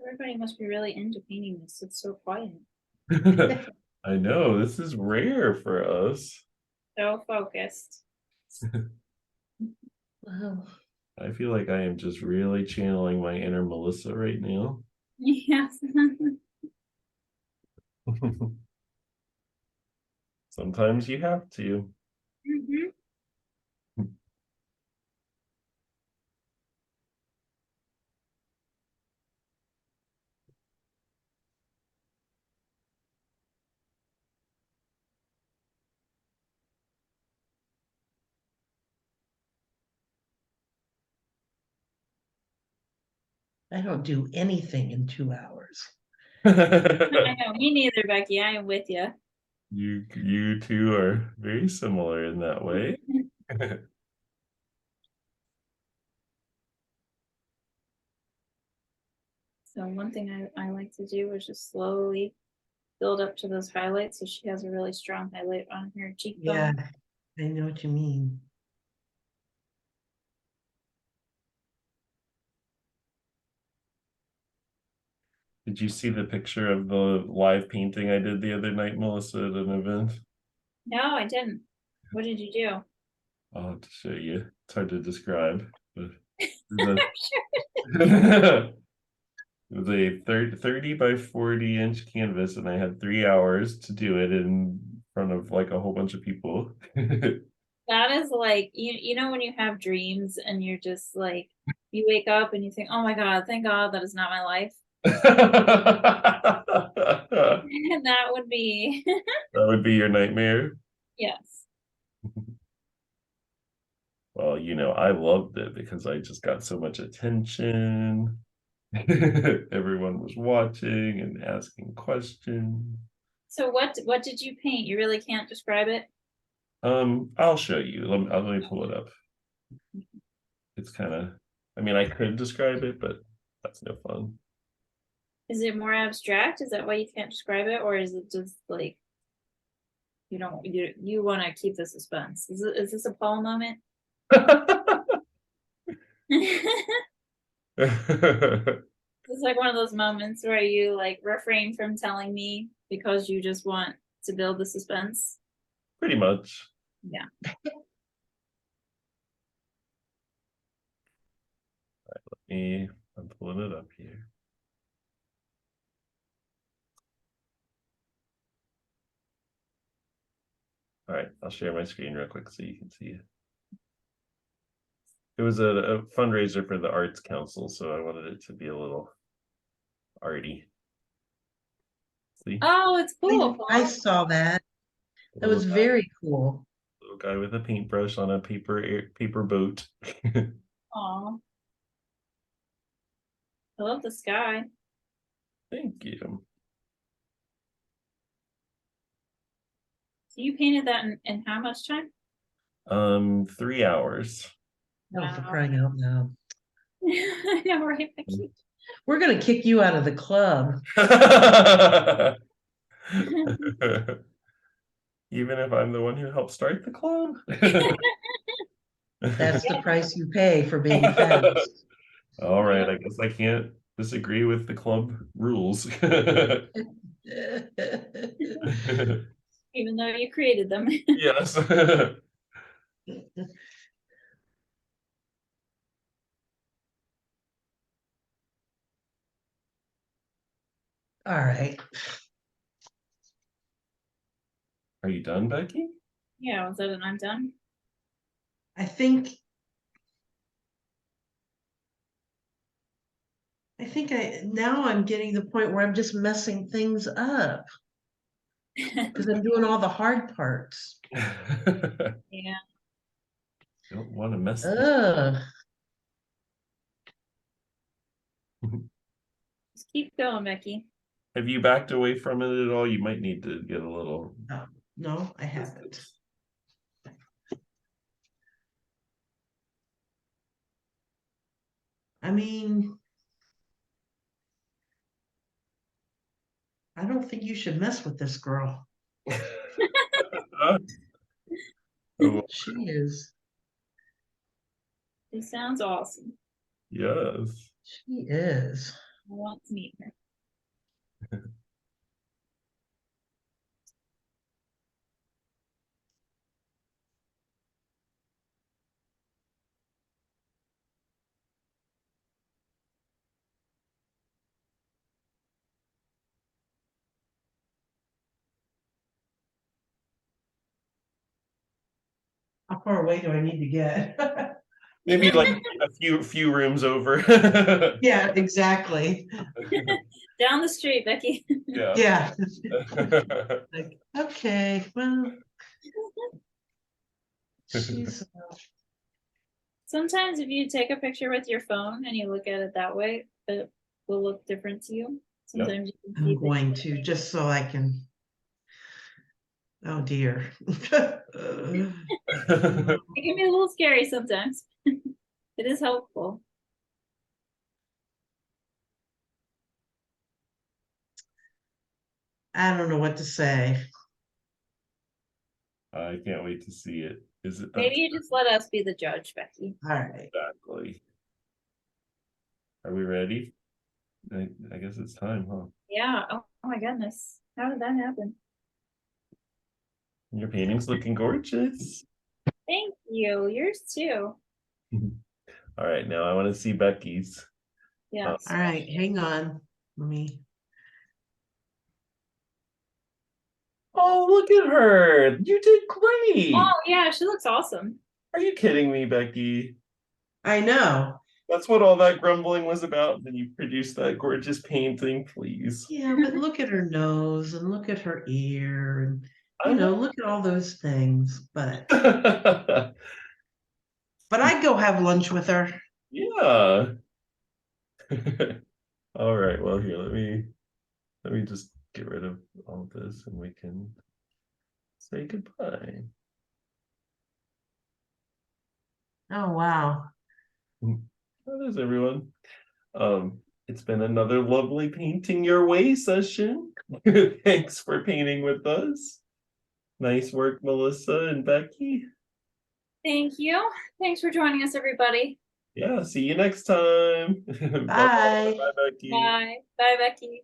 Everybody must be really into painting this. It's so quiet. I know, this is rare for us. So focused. Wow. I feel like I am just really channeling my inner Melissa right now. Yes. Sometimes you have to. Mhm. I don't do anything in 2 hours. I know, me neither, Becky. I am with you. You two are very similar in that way. So one thing I like to do is just slowly build up to those highlights so she has a really strong highlight on her Yeah, cheekbone. I know what you mean. Did you see the picture of the live painting I did the other night, Melissa, at an event? No, I didn't. What did you do? I'll have to show you. It's hard to describe, but the it was a 30 by 40-inch canvas, and I had 3 hours to do it in front of like a whole bunch of people. That is like you know when you have dreams and you're just like you wake up and you think, oh my God, thank God that is not my life. And that would be That would be your nightmare. yes. Well, I loved it because I just got so much attention. Everyone was watching and asking questions. So what did you paint? You really can't describe it? I'll show you. Let me pull it up. It's kind of, I could describe it, but that's no fun. Is it more abstract? Is that why you can't describe it, or is it just like you don't you want to keep the suspense? Is this a Paul moment? It's like one of those moments where you like refrain from telling me because you just want to build the suspense. Pretty much. Yeah. I'm pulling it up here. All right, I'll share my screen real quick so you can see it. It was a fundraiser for the Arts Council, so I wanted it to be a little arty. See? Oh, it's cool. I Paul. saw that. That was Little very cool. guy with a paintbrush on a paper boat. Aw. I love the sky. Thank you. So you painted that in how much time? 3 hours. No, for Wow. crying out loud. I know, right, Becky? We're gonna kick you out of the club. Even if I'm the one who helped start the club. That's the price you pay for being fast. All right, I guess I can't disagree with the club rules. Even though you created them. Yes. All right. Are you done, Becky? Yeah, was that an I'm done? I think now I'm getting the point where I'm just messing things up because I'm doing all the hard parts. Yeah. Don't want to mess things. Ugh. Just keep going, Becky. Have you backed away from it at all? You might need to get a little. No, I haven't. I mean, I don't think you should mess with this girl. Oh, She is. She sounds awesome. yes. She is. I want to meet her. How far away do I need to get? Maybe like a few rooms over. Yeah, exactly. Down the street, Becky. Yeah. Yeah. Like, okay, well, she's Sometimes if you take a picture with your phone and you look at it that way, it will look different to you. Sometimes you can see I'm going to just so I can. Oh dear. it can be a little scary sometimes. It is helpful. I don't know what to say. I can't wait to see it. Is it Maybe you just let us be the judge, Becky. All right. exactly? Are we ready? I guess it's time, huh? Yeah. Oh my goodness. How did that happen? Your painting's looking gorgeous. Thank you. Yours too. All right, now I want to see Becky's. Yes. All right, hang on. Let me. Oh, look at her. You did great. Oh yeah, she looks awesome. Are you kidding me, Becky? I know. That's what all that grumbling was about. Then you produced that gorgeous painting, please. Yeah, but look at her nose and look at her ear and I know. look at all those things. But I'd go have lunch with her. Yeah. All right. Well, here, let me just get rid of all of this and we can say goodbye. Oh wow. That is everyone. It's been another lovely painting your way session. Thanks for painting with us. Nice work, Melissa and Becky. Thank you. Thanks for joining us, everybody. Yeah, see you next time. Bye, Bye. bye, Becky. Bye. Bye, Becky.